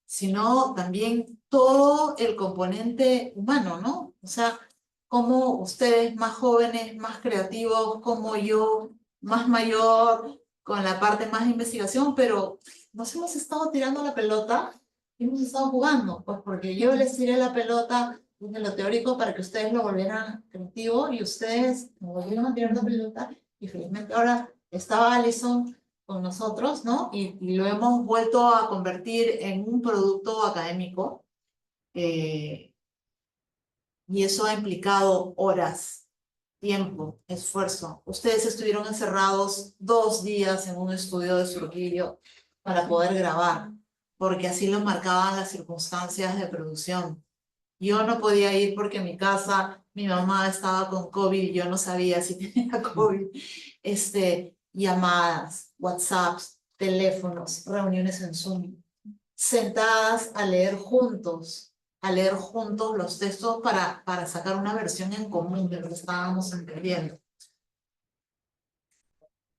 Speaker 1: sino también todo el componente humano, ¿no? O sea, como ustedes más jóvenes, más creativos, como yo, más mayor, con la parte más de investigación, pero nos hemos estado tirando la pelota y hemos estado jugando, pues porque yo les tiré la pelota desde lo teórico para que ustedes lo volvieran creativo, y ustedes me volvieron a tirar la pelota, y felizmente ahora estaba Alison con nosotros, ¿no? Y lo hemos vuelto a convertir en un producto académico, y eso ha implicado horas, tiempo, esfuerzo. Ustedes estuvieron encerrados 2 días en un estudio de Surquillo para poder grabar, porque así lo marcaban las circunstancias de producción. Yo no podía ir porque en mi casa mi mamá estaba con COVID y yo no sabía si tenía COVID. Llamadas, WhatsApps, teléfonos, reuniones en Zoom, sentadas a leer juntos los textos para sacar una versión en común de lo que estábamos entendiendo.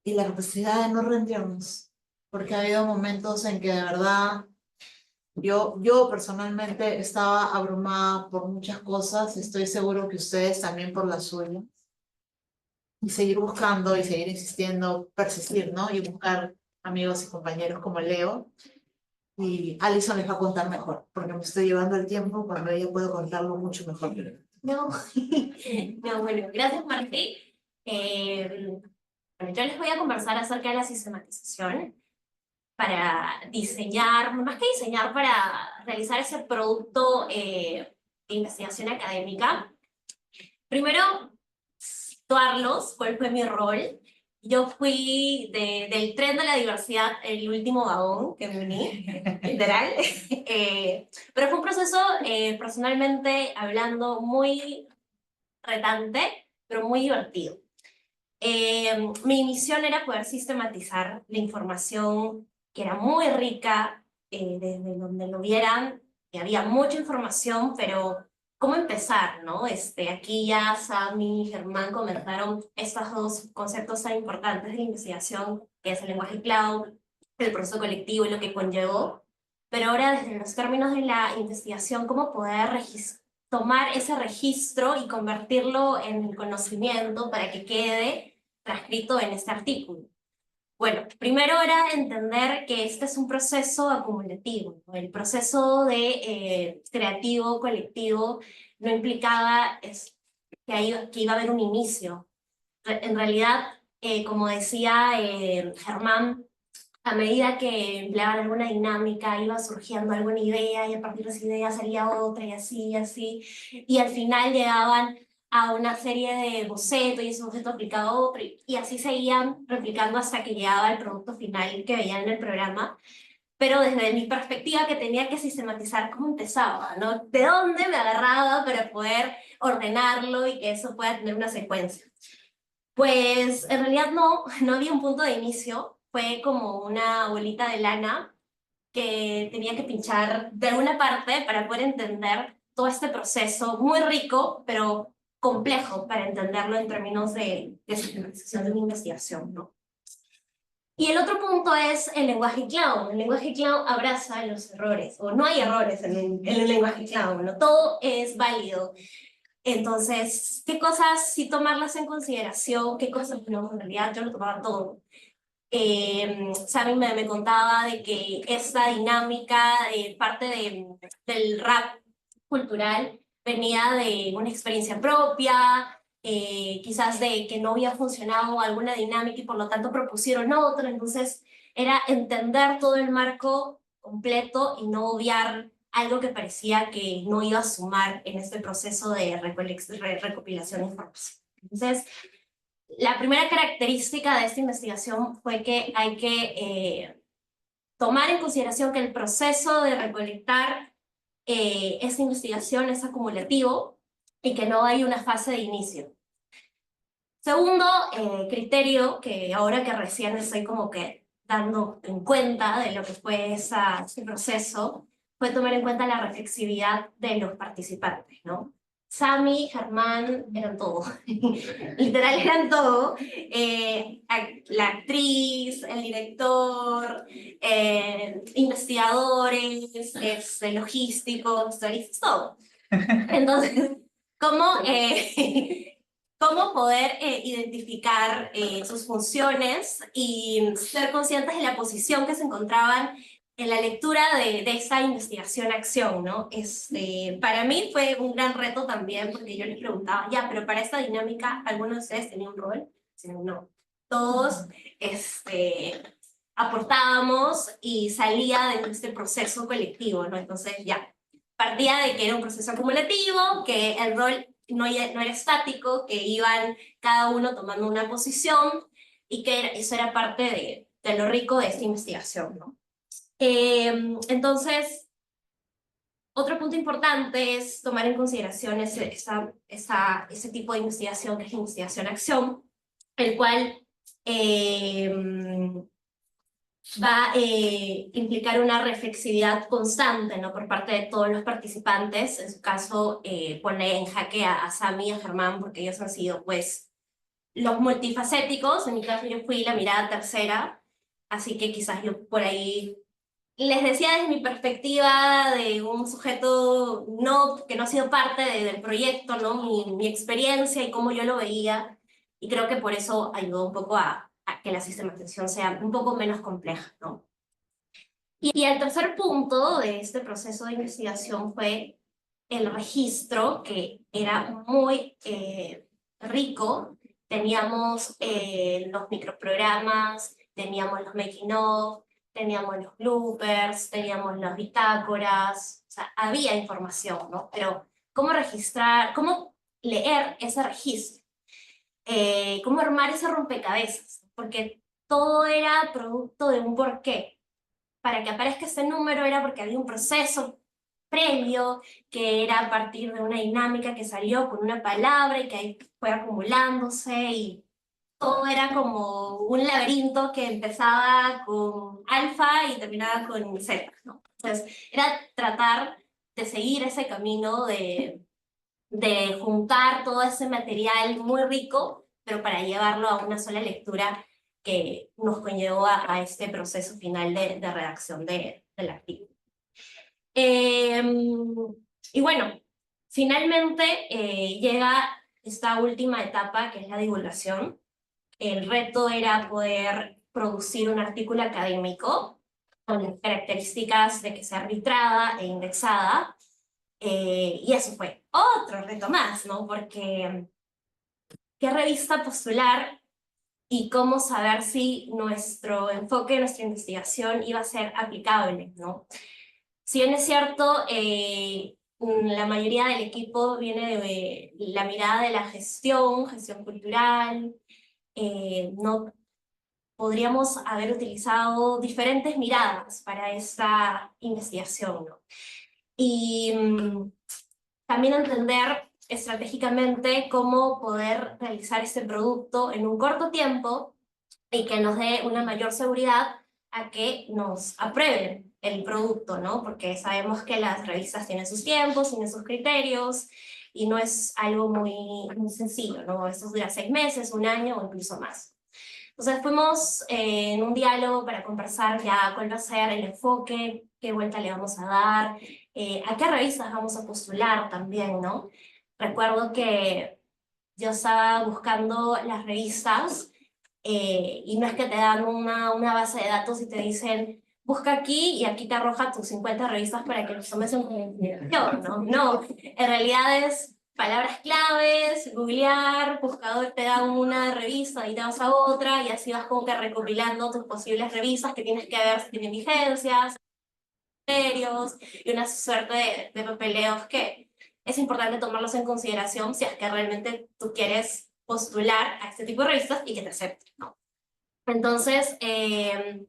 Speaker 1: Y la capacidad de no rendirnos, porque ha habido momentos en que de verdad yo personalmente estaba abrumada por muchas cosas, estoy seguro que ustedes también por las suyas. Y seguir buscando y seguir insistiendo, persistir, ¿no? Y buscar amigos y compañeros como Leo. Y Alison les va a contar mejor, porque me estoy llevando el tiempo cuando ella puede contarlo mucho mejor.
Speaker 6: No, no, bueno, gracias Martí. Bueno, yo les voy a conversar acerca de la sistematización para diseñar, más que diseñar, para realizar ese producto de investigación académica. Primero, situarlos, cuál fue mi rol. Yo fui del tren de la diversidad, el último vagón que me uní, literal. Pero fue un proceso, personalmente hablando, muy retante, pero muy divertido. Mi misión era poder sistematizar la información que era muy rica, desde donde lo vieran, y había mucha información, pero ¿cómo empezar, no? Aquí ya Sami y Germán comentaron estos dos conceptos tan importantes de la investigación, que es el lenguaje cloud, el proceso colectivo y lo que conllevó, pero ahora desde los términos de la investigación, ¿cómo poder tomar ese registro y convertirlo en conocimiento para que quede transcrito en este artículo? Bueno, primero era entender que este es un proceso acumulativo, ¿no? El proceso de creativo, colectivo, no implicaba que iba a haber un inicio. En realidad, como decía Germán, a medida que empleaban alguna dinámica, iba surgiendo alguna idea, y a partir de esa idea salía otra, y así, y así, y al final llegaban a una serie de bocetos, y ese boceto aplicaba a otro, y así seguían replicando hasta que llegaba el producto final que veían en el programa. Pero desde mi perspectiva, que tenía que sistematizar cómo empezaba, ¿no? De dónde me agarraba para poder ordenarlo y que eso pueda tener una secuencia. Pues en realidad no había un punto de inicio, fue como una bolita de lana que tenía que pinchar de alguna parte para poder entender todo este proceso muy rico, pero complejo para entenderlo en términos de sistematización de una investigación, ¿no? Y el otro punto es el lenguaje cloud. El lenguaje cloud abraza los errores, o no hay errores en el lenguaje cloud, ¿no? Todo es válido. Entonces, ¿qué cosas sí tomarlas en consideración? ¿Qué cosas no? En realidad yo lo tomaba todo. Sami me contaba de que esta dinámica, parte del rap cultural, venía de una experiencia propia, quizás de que no había funcionado alguna dinámica y por lo tanto propusieron otra. Entonces era entender todo el marco completo y no obviar algo que parecía que no iba a sumar en este proceso de recopilación de información. Entonces, la primera característica de esta investigación fue que hay que tomar en consideración que el proceso de recolectar esta investigación es acumulativo y que no hay una fase de inicio. Segundo criterio, que ahora que recién estoy como que dando en cuenta de lo que fue ese proceso, fue tomar en cuenta la reflexividad de los participantes, ¿no? Sami, Germán, eran todo. Literal eran todo. La actriz, el director, investigadores, logísticos, todo. Entonces, ¿cómo poder identificar sus funciones y ser conscientes de la posición que se encontraban en la lectura de esa investigación-acción, ¿no? Para mí fue un gran reto también, porque yo les preguntaba, ya, pero para esta dinámica, ¿alguno de ustedes tenía un rol? No. Todos aportábamos y salía de este proceso colectivo, ¿no? Entonces, ya, partía de que era un proceso acumulativo, que el rol no era estático, que iban cada uno tomando una posición, y que eso era parte de lo rico de esta investigación, ¿no? Entonces, Otro punto importante es tomar en consideración ese tipo de investigación, que es la investigación-acción, el cual va a implicar una reflexividad constante, ¿no? Por parte de todos los participantes. En su caso, pone en jaque a Sami y a Germán, porque ellos han sido, pues, los multifacéticos. En mi caso, yo fui la mirada tercera, así que quizás yo por ahí les decía desde mi perspectiva de un sujeto que no ha sido parte del proyecto, ¿no? Mi experiencia y cómo yo lo veía, y creo que por eso ayudó un poco a que la sistematización sea un poco menos compleja, ¿no? Y el tercer punto de este proceso de investigación fue el registro, que era muy rico. Teníamos los microprogramas, teníamos los making of, teníamos los bloopers, teníamos las bitácoras, o sea, había información, ¿no? Pero ¿cómo registrar, cómo leer ese registro? ¿Cómo armar ese rompecabezas? Porque todo era producto de un porqué. Para que aparezca ese número era porque había un proceso previo, que era a partir de una dinámica que salió con una palabra y que ahí fue acumulándose, y todo era como un laberinto que empezaba con alfa y terminaba con zeta, ¿no? Entonces, era tratar de seguir ese camino de juntar todo ese material muy rico, pero para llevarlo a una sola lectura que nos conllevó a este proceso final de redacción del artículo. Y bueno, finalmente llega esta última etapa, que es la divulgación. El reto era poder producir un artículo académico con las características de que sea arbitrada e indexada, y eso fue otro reto más, ¿no? Porque ¿qué revista postular y cómo saber si nuestro enfoque, nuestra investigación iba a ser aplicable, ¿no? Si bien es cierto, la mayoría del equipo viene de la mirada de la gestión cultural, no podríamos haber utilizado diferentes miradas para esta investigación, ¿no? Y también entender estratégicamente cómo poder realizar este producto en un corto tiempo y que nos dé una mayor seguridad a que nos aprueben el producto, ¿no? Porque sabemos que las revistas tienen sus tiempos, tienen sus criterios, y no es algo muy sencillo, ¿no? Esto dura 6 meses, 1 año o incluso más. Entonces fuimos en un diálogo para conversar ya cuál va a ser el enfoque, qué vuelta le vamos a dar, a qué revistas vamos a postular también, ¿no? Recuerdo que yo estaba buscando las revistas, y no es que te dan una base de datos y te dicen, busca aquí y aquí te arroja tus 50 revistas para que los tomes en consideración, ¿no? No, en realidad es palabras claves, googlear, buscador te da una revista y te vas a otra, y así vas como que recopilando tus posibles revistas que tienes que ver si tienen vigencias, criterios y una suerte de papeleos que es importante tomarlos en consideración si es que realmente tú quieres postular a este tipo de revistas y que te acepten, ¿no? Entonces,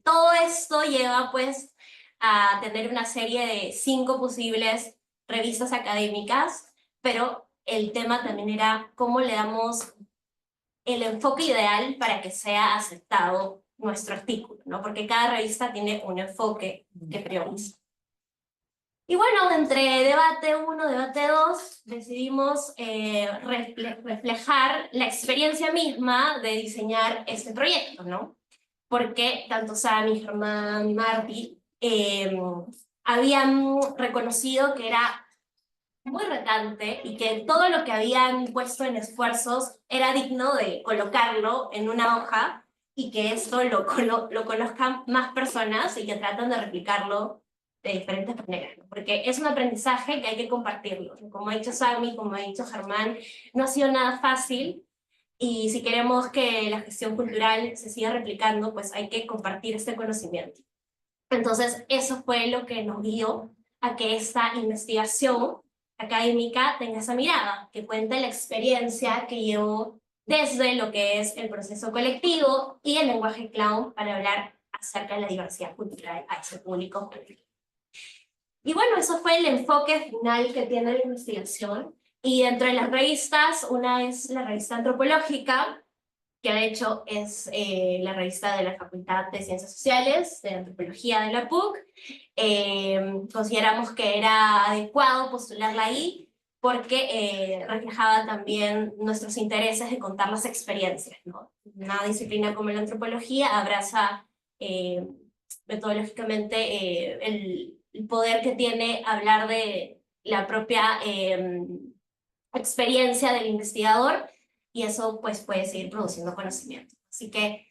Speaker 6: todo esto lleva pues a tener una serie de 5 posibles revistas académicas, pero el tema también era cómo le damos el enfoque ideal para que sea aceptado nuestro artículo, ¿no? Porque cada revista tiene un enfoque que prioriza. Y bueno, entre debate 1, debate 2, decidimos reflejar la experiencia misma de diseñar este proyecto, ¿no? Porque tanto Sami, Germán, Martí habían reconocido que era muy retante y que todo lo que habían puesto en esfuerzos era digno de colocarlo en una hoja y que esto lo conozcan más personas y que tratan de replicarlo de diferentes maneras, ¿no? Porque es un aprendizaje que hay que compartirlo. Como ha dicho Sami, como ha dicho Germán, no ha sido nada fácil, y si queremos que la gestión cultural se siga replicando, pues hay que compartir este conocimiento. Entonces, eso fue lo que nos guió a que esta investigación académica tenga esa mirada, que cuente la experiencia que llevó desde lo que es el proceso colectivo y el lenguaje clown para hablar acerca de la diversidad cultural a ese público. Y bueno, eso fue el enfoque final que tiene la investigación. Y dentro de las revistas, una es la revista antropológica, que de hecho es la revista de la Facultad de Ciencias Sociales, de Antropología de la PUC. Consideramos que era adecuado postularla ahí porque reflejaba también nuestros intereses de contar las experiencias, ¿no? Una disciplina como la antropología abraza metodológicamente el poder que tiene hablar de la propia experiencia del investigador, y eso pues puede seguir produciendo conocimiento. Así que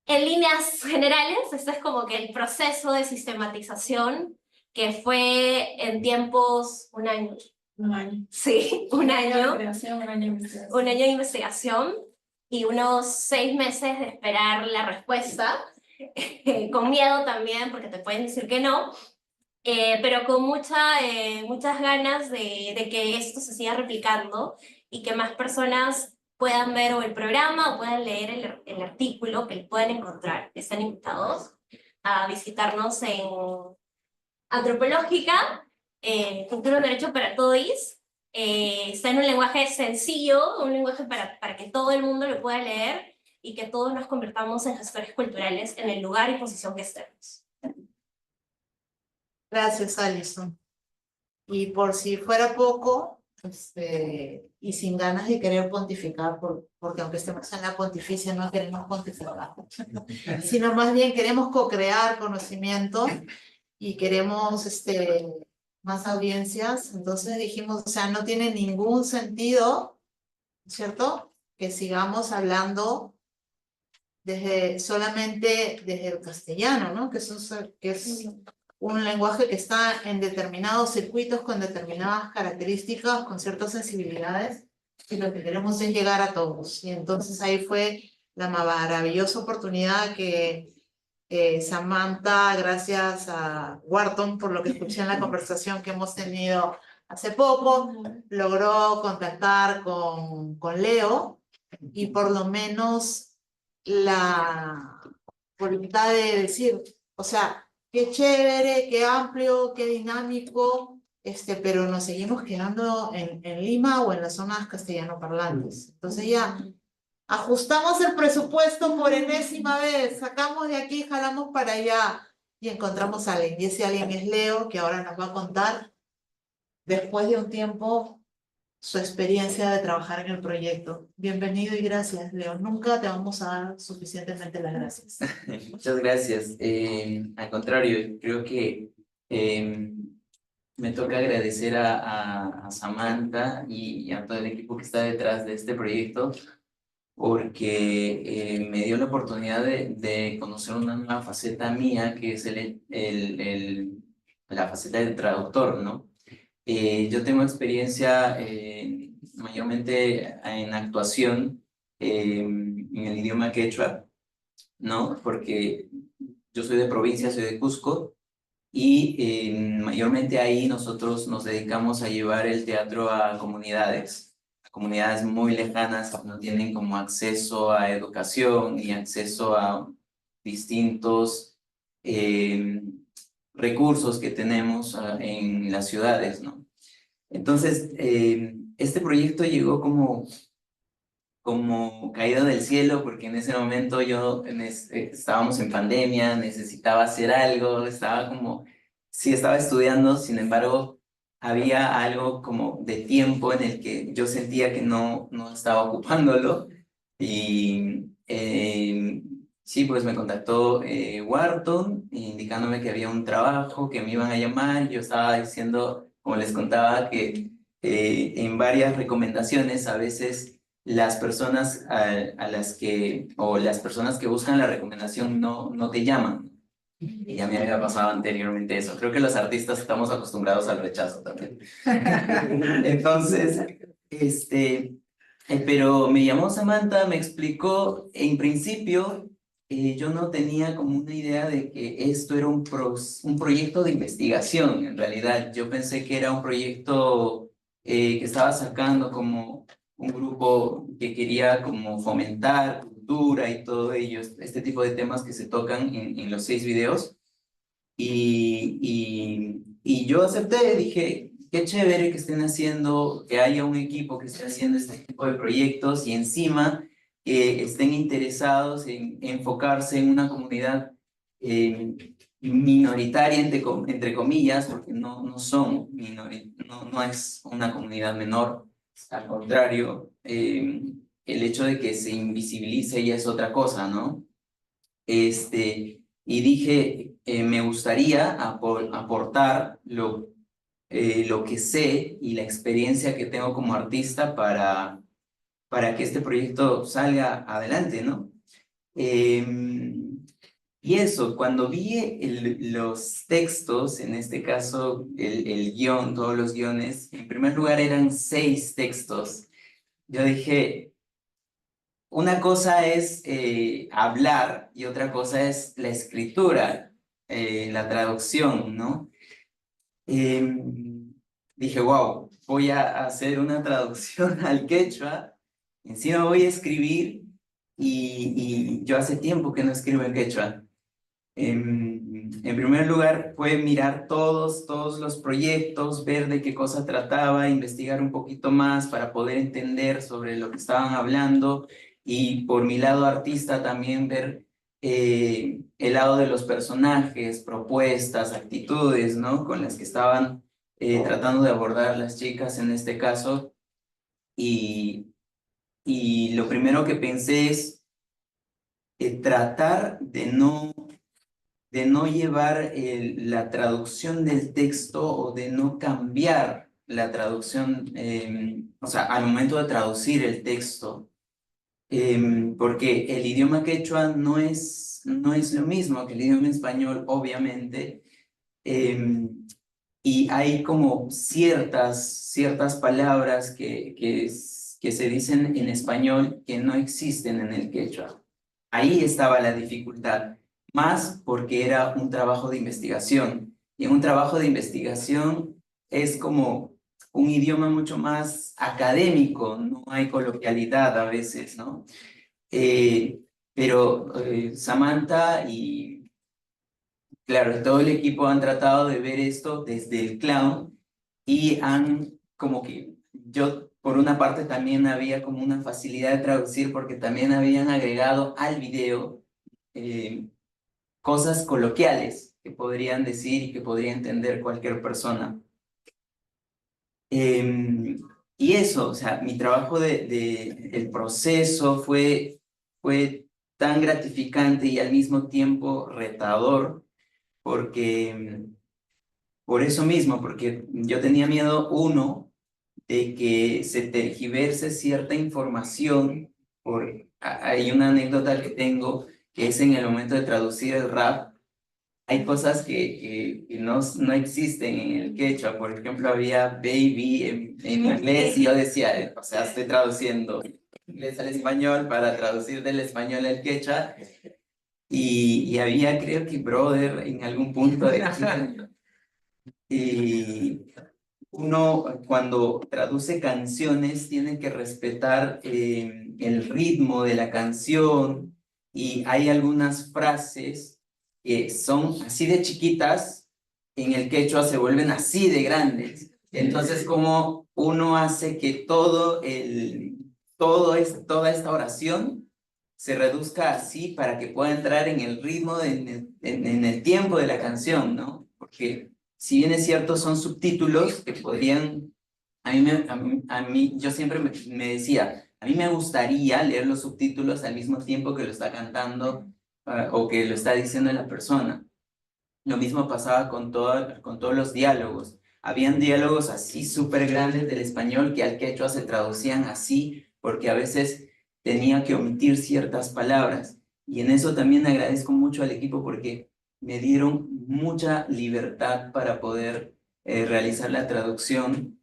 Speaker 6: en líneas generales, este es como que el proceso de sistematización que fue en tiempos, un año.
Speaker 2: Un año.
Speaker 6: Sí, un año.
Speaker 2: Creación, un año de investigación.
Speaker 6: Un año de investigación y unos 6 meses de esperar la respuesta, con miedo también, porque te pueden decir que no, pero con muchas ganas de que esto se siga replicando y que más personas puedan ver o el programa o puedan leer el artículo, que lo pueden encontrar. Están invitados a visitarnos en Antropológica, Cultura y Derecho para Todos. Está en un lenguaje sencillo, un lenguaje para que todo el mundo lo pueda leer y que todos nos convertamos en gestores culturales en el lugar y posición que estemos.
Speaker 1: Gracias, Alison. Y por si fuera poco, y sin ganas de querer pontificar, porque aunque estemos en la pontificia no queremos pontificar, sino más bien queremos co-crear conocimiento y queremos más audiencias. Entonces dijimos, o sea, no tiene ningún sentido, ¿cierto?, que sigamos hablando solamente desde el castellano, ¿no? Que es un lenguaje que está en determinados circuitos con determinadas características, con ciertas sensibilidades, y lo que queremos es llegar a todos. Y entonces ahí fue la maravillosa oportunidad que Samantha, gracias a Wharton, por lo que escuché en la conversación que hemos tenido hace poco, logró contactar con Leo, y por lo menos la voluntad de decir, o sea, qué chévere, qué amplio, qué dinámico, pero nos seguimos quedando en Lima o en las zonas castellano parlantes. Entonces ya ajustamos el presupuesto por enésima vez, sacamos de aquí, jalamos para allá y encontramos a alguien. Y ese alguien es Leo, que ahora nos va a contar, después de un tiempo, su experiencia de trabajar en el proyecto. Bienvenido y gracias, Leo. Nunca te vamos a dar suficientemente las gracias.
Speaker 7: Muchas gracias. Al contrario, creo que me toca agradecer a Samantha y a todo el equipo que está detrás de este proyecto, porque me dio la oportunidad de conocer una nueva faceta mía, que es la faceta del traductor, ¿no? Yo tengo experiencia mayormente en actuación en el idioma quechua, ¿no? Porque yo soy de provincia, soy de Cusco, y mayormente ahí nosotros nos dedicamos a llevar el teatro a comunidades muy lejanas que no tienen como acceso a educación y acceso a distintos recursos que tenemos en las ciudades, ¿no? Entonces, este proyecto llegó como caído del cielo, porque en ese momento estábamos en pandemia, necesitaba hacer algo, sí estaba estudiando, sin embargo, había algo como de tiempo en el que yo sentía que no estaba ocupándolo, y sí, pues me contactó Wharton, indicándome que había un trabajo, que me iban a llamar. Yo estaba diciendo, como les contaba, que en varias recomendaciones a veces las personas las personas que buscan la recomendación no te llaman. Y ya me había pasado anteriormente eso. Creo que los artistas estamos acostumbrados al rechazo también. Entonces, pero me llamó Samantha, me explicó. En principio, yo no tenía como una idea de que esto era un proyecto de investigación. En realidad, yo pensé que era un proyecto que estaba sacando como un grupo que quería como fomentar cultura y todo ello, este tipo de temas que se tocan en los 6 videos. Y y yo acepté, dije, qué chévere que estén haciendo, que haya un equipo que esté haciendo este tipo de proyectos y encima que estén interesados en enfocarse en una comunidad minoritaria, entre comillas, porque no son no es una comunidad menor, al contrario, el hecho de que se invisibilice ya es otra cosa, ¿no? Y dije, me gustaría aportar lo que sé y la experiencia que tengo como artista para que este proyecto salga adelante, ¿no? Y eso, cuando vi los textos, en este caso el guión, todos los guiones, en primer lugar eran 6 textos. Yo dije, una cosa es hablar y otra cosa es la escritura, la traducción, ¿no? Dije, wow, voy a hacer una traducción al quechua, encima voy a escribir y yo hace tiempo que no escribo en quechua. En primer lugar fue mirar todos los proyectos, ver de qué cosa trataba, investigar un poquito más para poder entender sobre lo que estaban hablando y por mi lado artista también ver el lado de los personajes, propuestas, actitudes, ¿no? Con las que estaban tratando de abordar las chicas en este caso. Y lo primero que pensé es tratar de no llevar la traducción del texto o de no cambiar la traducción, o sea, al momento de traducir el texto, porque el idioma quechua no es lo mismo que el idioma español, obviamente, y hay como ciertas palabras que se dicen en español que no existen en el quechua. Ahí estaba la dificultad, más porque era un trabajo de investigación. Y en un trabajo de investigación es como un idioma mucho más académico, no hay coloquialidad a veces, ¿no? Pero Samantha y, claro, todo el equipo han tratado de ver esto desde el clown y han como que yo por una parte también había como una facilidad de traducir porque también habían agregado al video cosas coloquiales que podrían decir y que podría entender cualquier persona. Y eso, o sea, mi trabajo el proceso fue tan gratificante y al mismo tiempo retador, porque por eso mismo, porque yo tenía miedo, uno, de que se tergiverse cierta información, hay una anécdota que tengo, que es en el momento de traducir el rap, hay cosas que no existen en el quechua. Por ejemplo, había baby en inglés y yo decía, o sea, estoy traduciendo inglés al español para traducir del español al quechua. Y había, creo que brother en algún punto de y uno cuando traduce canciones tiene que respetar el ritmo de la canción y hay algunas frases que son así de chiquitas, en el quechua se vuelven así de grandes. Entonces, como uno hace que toda esta oración se reduzca así para que pueda entrar en el ritmo, en el tiempo de la canción, ¿no? Porque si bien es cierto, son subtítulos que podrían, a mí yo siempre me decía, a mí me gustaría leer los subtítulos al mismo tiempo que lo está cantando o que lo está diciendo la persona. Lo mismo pasaba con todos los diálogos. Habían diálogos así súper grandes del español que al quechua se traducían así, porque a veces tenía que omitir ciertas palabras. Y en eso también agradezco mucho al equipo porque me dieron mucha libertad para poder realizar la traducción,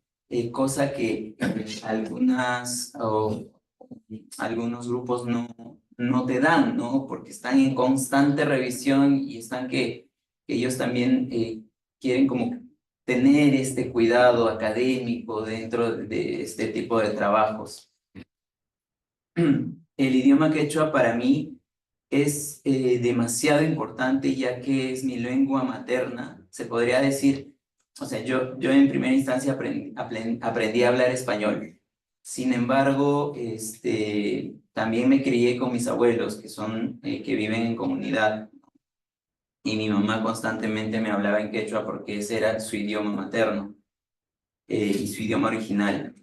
Speaker 7: cosa que algunos grupos no te dan, ¿no? Porque están en constante revisión y están que ellos también quieren como tener este cuidado académico dentro de este tipo de trabajos. El idioma quechua para mí es demasiado importante ya que es mi lengua materna. Se podría decir, o sea, yo en primera instancia aprendí a hablar español. Sin embargo, también me crié con mis abuelos, que viven en comunidad. Y mi mamá constantemente me hablaba en quechua porque ese era su idioma materno y su idioma original.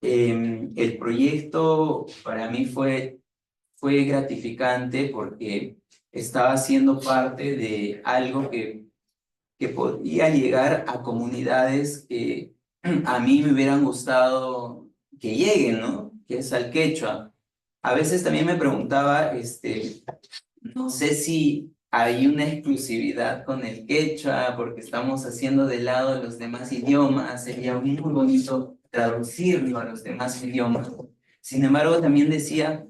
Speaker 7: El proyecto para mí fue gratificante porque estaba siendo parte de algo que podía llegar a comunidades que a mí me hubieran gustado que lleguen, ¿no? Que es al quechua. A veces también me preguntaba, no sé si hay una exclusividad con el quechua porque estamos haciendo de lado los demás idiomas, sería muy bonito traducirlo a los demás idiomas. Sin embargo, también decía,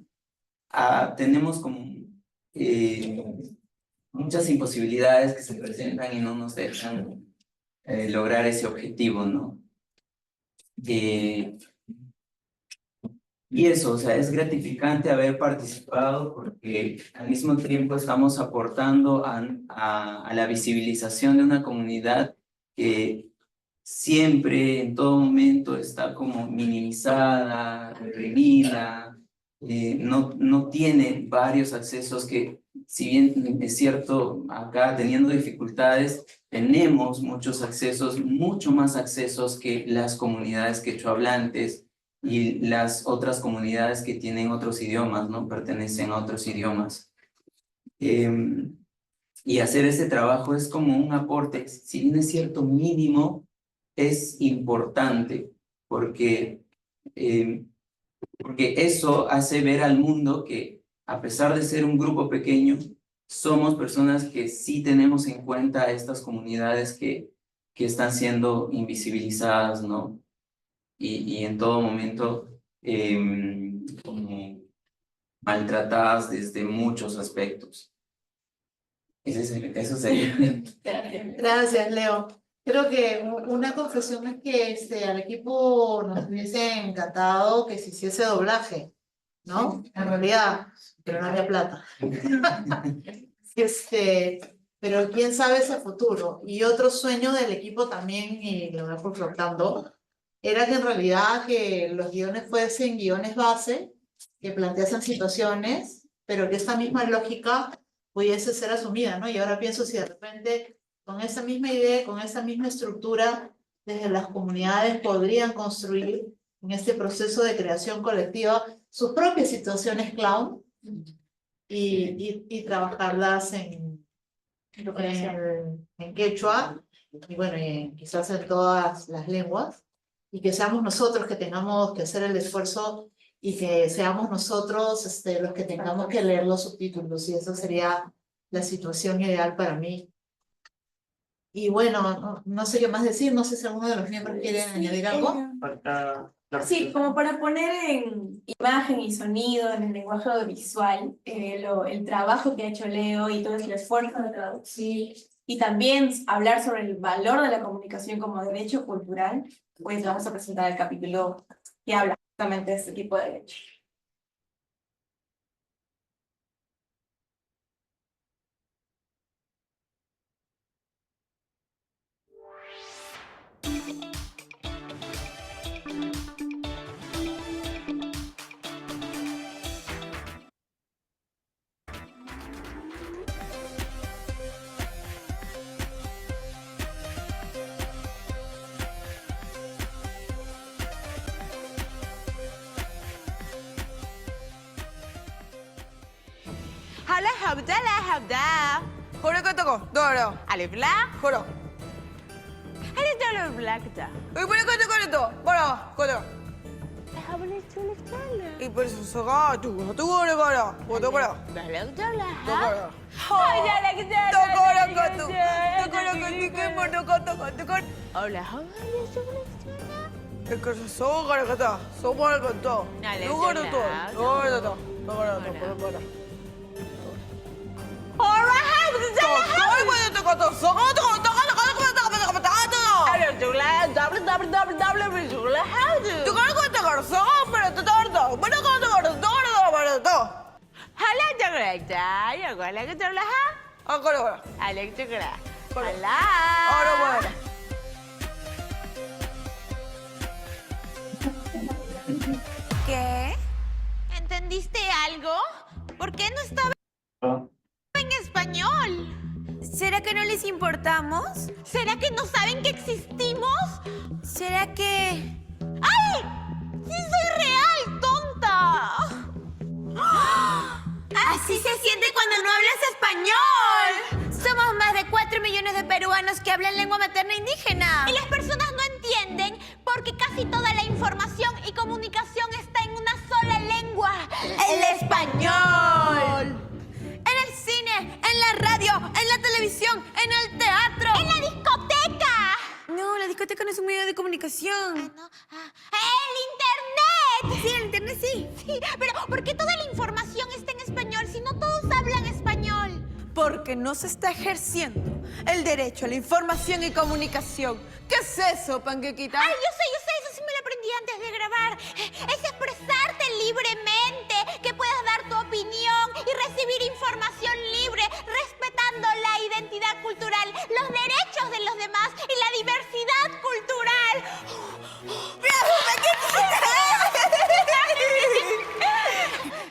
Speaker 7: tenemos como muchas imposibilidades que se presentan y no nos dejan lograr ese objetivo, ¿no? Y eso, o sea, es gratificante haber participado porque al mismo tiempo estamos aportando a la visibilización de una comunidad que siempre, en todo momento, está como minimizada, reprimida, no tiene varios accesos que, si bien es cierto, acá teniendo dificultades, tenemos muchos accesos, mucho más accesos que las comunidades quechohablantes y las otras comunidades que tienen otros idiomas, ¿no? Pertenecen a otros idiomas. Y hacer este trabajo es como un aporte, si bien es cierto, mínimo, es importante, porque eso hace ver al mundo que, a pesar de ser un grupo pequeño, somos personas que sí tenemos en cuenta estas comunidades que están siendo invisibilizadas, ¿no? Y en todo momento como maltratadas desde muchos aspectos. Eso sería.
Speaker 1: Gracias, Leo. Creo que una confesión es que al equipo nos hubiese encantado que se hiciese doblaje, ¿no? En realidad, pero no había plata. Pero quién sabe ese futuro. Y otro sueño del equipo también, y lo dejo flotando, era que en realidad que los guiones fuesen guiones base, que planteasen situaciones, pero que esta misma lógica pudiese ser asumida, ¿no? Y ahora pienso si de repente con esa misma idea, con esa misma estructura, desde las comunidades podrían construir en este proceso de creación colectiva sus propias situaciones clown y trabajarlas en quechua y bueno, quizás en todas las lenguas, y que seamos nosotros que tengamos que hacer el esfuerzo y que seamos nosotros los que tengamos que leer los subtítulos, y esa sería la situación ideal para mí. Y bueno, no sé qué más decir, no sé si alguno de los miembros quiere añadir algo.
Speaker 2: Sí, como para poner en imagen y sonido, en el lenguaje audiovisual, el trabajo que ha hecho Leo y todo el esfuerzo de traducir, y también hablar sobre el valor de la comunicación como derecho cultural, pues vamos a presentar el capítulo que habla justamente de este tipo de derechos.
Speaker 3: hala habda la habda.
Speaker 8: Hore katako, doro.
Speaker 3: Alifla.
Speaker 8: Horo.
Speaker 3: Hadi dolo blakta.
Speaker 8: Uy, pone katako nito. Para, kodo.
Speaker 3: Habla chulifala.
Speaker 8: Y por eso soga, tu hore para. Kodo para.
Speaker 3: Balak dala.
Speaker 8: Dokoro.
Speaker 3: Ay, dala que dala.
Speaker 8: Dokoro koto. Dokoro koto que mono koto koto.
Speaker 3: Hola, habla chulifala.
Speaker 8: Es que soga kata. Soga koto. Dokoro to. Dokoro to. Dokoro to. Para.
Speaker 3: Hola, habla dala.
Speaker 8: Soga koto koto. Soga to.
Speaker 3: Habla chula. Double chula. Habla.
Speaker 8: Tu cara koto karo. Soga pero to to. Bueno koto karo. Dokoro para to.
Speaker 3: Hala chakra. Ya gala que chula.
Speaker 8: Akoro.
Speaker 3: Alex chakra. Hala.
Speaker 8: Ahora bueno.
Speaker 3: ¿Aprendiste algo? ¿Por qué no estaba en español?
Speaker 4: ¿Será que no les importamos?
Speaker 3: ¿Será que no saben que existimos?
Speaker 4: ¿Será que...?
Speaker 3: ¡Ay! ¡Sí soy real, tonta!
Speaker 4: Así se siente cuando no hablas español. Somos más de 4 millones de peruanos que hablan lengua materna indígena.
Speaker 3: Y las personas no entienden porque casi toda la información y comunicación está en una sola lengua.
Speaker 4: ¡El español! En el cine, en la radio, en la televisión, en el teatro.
Speaker 3: ¡En la discoteca!
Speaker 4: No, la discoteca no es un medio de comunicación.
Speaker 3: ¡El internet!
Speaker 4: Sí, el internet sí.
Speaker 3: Sí, pero ¿por qué toda la información está en español si no todos hablan español?
Speaker 8: Porque no se está ejerciendo el derecho a la información y comunicación. ¿Qué es eso, panquequita?
Speaker 3: Ay, yo sé, eso sí me lo aprendí antes de grabar. Es expresarte libremente, que puedas dar tu opinión y recibir información libre, respetando la identidad cultural, los derechos de los demás y la diversidad cultural.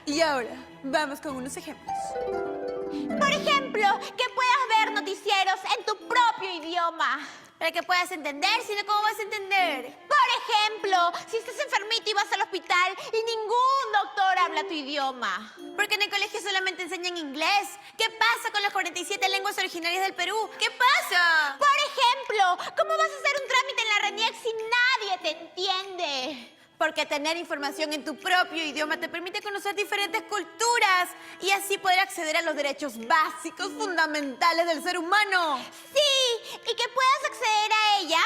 Speaker 8: Y ahora, vamos con unos ejemplos.
Speaker 3: Por ejemplo, que puedas ver noticieros en tu propio idioma.
Speaker 4: Para que puedas entender, si no, ¿cómo vas a entender?
Speaker 3: Por ejemplo, si estás enfermito y vas al hospital y ningún doctor habla tu idioma.
Speaker 4: Porque en el colegio solamente enseñan inglés. ¿Qué pasa con las 47 lenguas originarias del Perú? ¿Qué pasa?
Speaker 3: Por ejemplo, ¿cómo vas a hacer un trámite en la RENIEC si nadie te entiende?
Speaker 4: Porque tener información en tu propio idioma te permite conocer diferentes culturas y así poder acceder a los derechos básicos, fundamentales del ser humano.
Speaker 3: Sí, y que puedas acceder a ella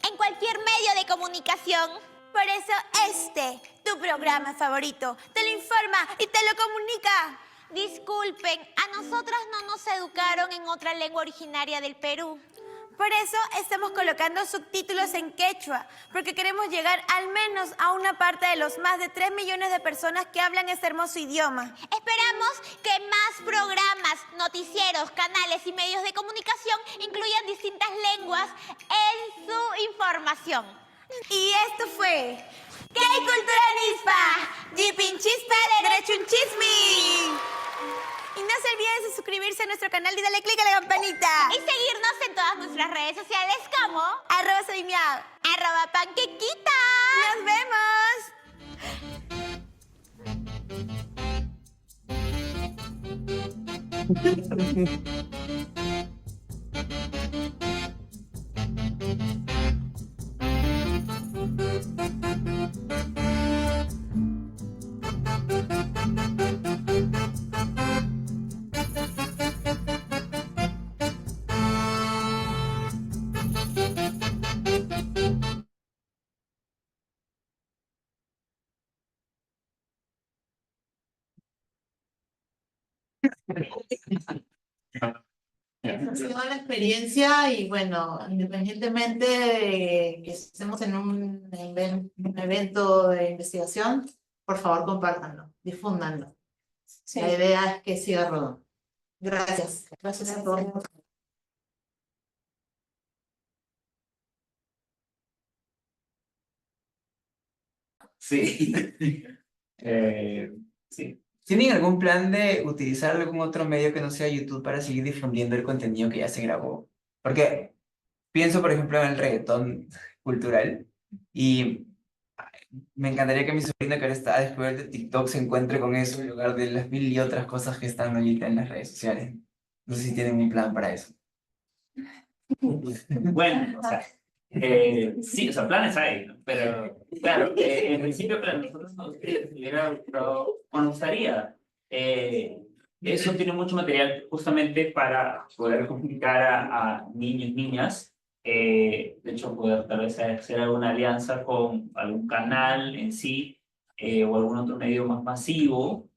Speaker 3: en cualquier medio de comunicación.
Speaker 4: Por eso tu programa favorito, te lo informa y te lo comunica.
Speaker 3: Disculpen, a nosotras no nos educaron en otra lengua originaria del Perú.
Speaker 4: Por eso estamos colocando subtítulos en quechua, porque queremos llegar al menos a una parte de los más de 3 millones de personas que hablan este hermoso idioma.
Speaker 3: Esperamos que más programas, noticieros, canales y medios de comunicación incluyan distintas lenguas en su información.
Speaker 4: Y esto fue... ¡Key Cultura Nispa! ¡Jipin Chispa, Derecho un Chismi! Y no se olviden de suscribirse a nuestro canal y darle click a la campanita.
Speaker 3: Y seguirnos en todas nuestras redes sociales como
Speaker 4: @soymiao,
Speaker 3: @panquequita.
Speaker 4: ¡Nos vemos!
Speaker 1: Esa ha sido la experiencia y bueno, independientemente de que estemos en un evento de investigación, por favor compártanlo, difúndanlo.
Speaker 2: Sí.
Speaker 1: La idea es que siga rodando. Gracias. Gracias a todos.
Speaker 7: Sí.
Speaker 5: Sí.
Speaker 7: ¿Tienen algún plan de utilizar algún otro medio que no sea YouTube para seguir difundiendo el contenido que ya se grabó? Porque pienso, por ejemplo, en el reggaetón cultural y me encantaría que mi sobrina que ahora está a descubrir de TikTok se encuentre con eso en lugar de las mil y otras cosas que están ahorita en las redes sociales. No sé si tienen un plan para eso.
Speaker 5: Bueno, o sea, sí, o sea, planes hay, ¿no? Pero claro, en principio para nosotros nos hubiera gustado, o nos gustaría, eso tiene mucho material justamente para poder comunicar a niños y niñas, de hecho poder tal vez hacer alguna alianza con algún canal en sí, o algún otro medio más masivo,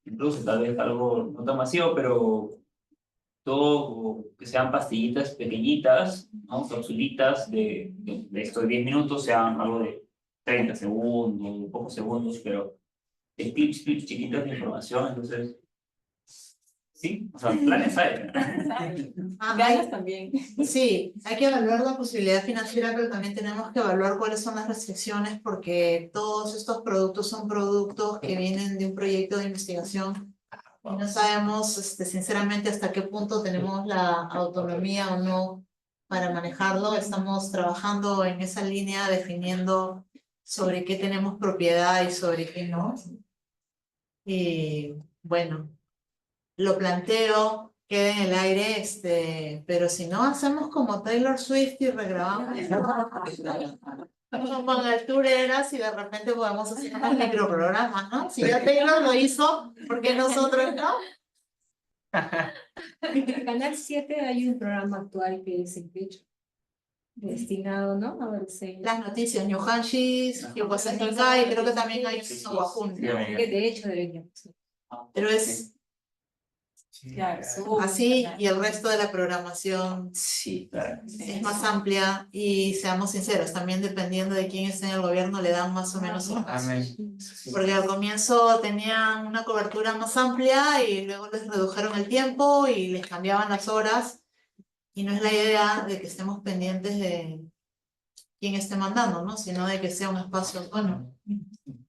Speaker 5: incluso tal vez algo no tan masivo, pero todo que sean pastillitas pequeñitas, ¿no? Capsulitas de esto de 10 minutos, sean algo de 30 segundos, pocos segundos, pero clips chiquitos de información. Entonces, Sí, o sea, planes hay.
Speaker 2: Ganas también.
Speaker 1: Sí, hay que evaluar la posibilidad financiera, pero también tenemos que evaluar cuáles son las restricciones, porque todos estos productos son productos que vienen de un proyecto de investigación y no sabemos, sinceramente, hasta qué punto tenemos la autonomía o no para manejarlo. Estamos trabajando en esa línea, definiendo sobre qué tenemos propiedad y sobre qué no. Y bueno, lo planteo, queda en el aire, pero si no, hacemos como Taylor Swift y regrabamos. Como con el tour Eras y de repente podemos hacer unos microprogramas, ¿no? Si ya Taylor lo hizo, ¿por qué nosotros no?
Speaker 9: En Canal 7 hay un programa actual que es el pecho, destinado, ¿no? A ver si...
Speaker 1: Las noticias, New Hanshis, Yokosuka, y creo que también hay Sohwahun.
Speaker 9: Que de hecho deberíamos.
Speaker 1: Pero es
Speaker 2: Claro,
Speaker 1: así y el resto de la programación
Speaker 7: Sí, claro.
Speaker 1: es más amplia y seamos sinceros, también dependiendo de quién esté en el gobierno le dan más o menos espacio.
Speaker 7: Amén.
Speaker 1: Porque al comienzo tenían una cobertura más amplia y luego les redujeron el tiempo y les cambiaban las horas y no es la idea de que estemos pendientes de quién esté mandando, ¿no? Sino de que sea un espacio bueno.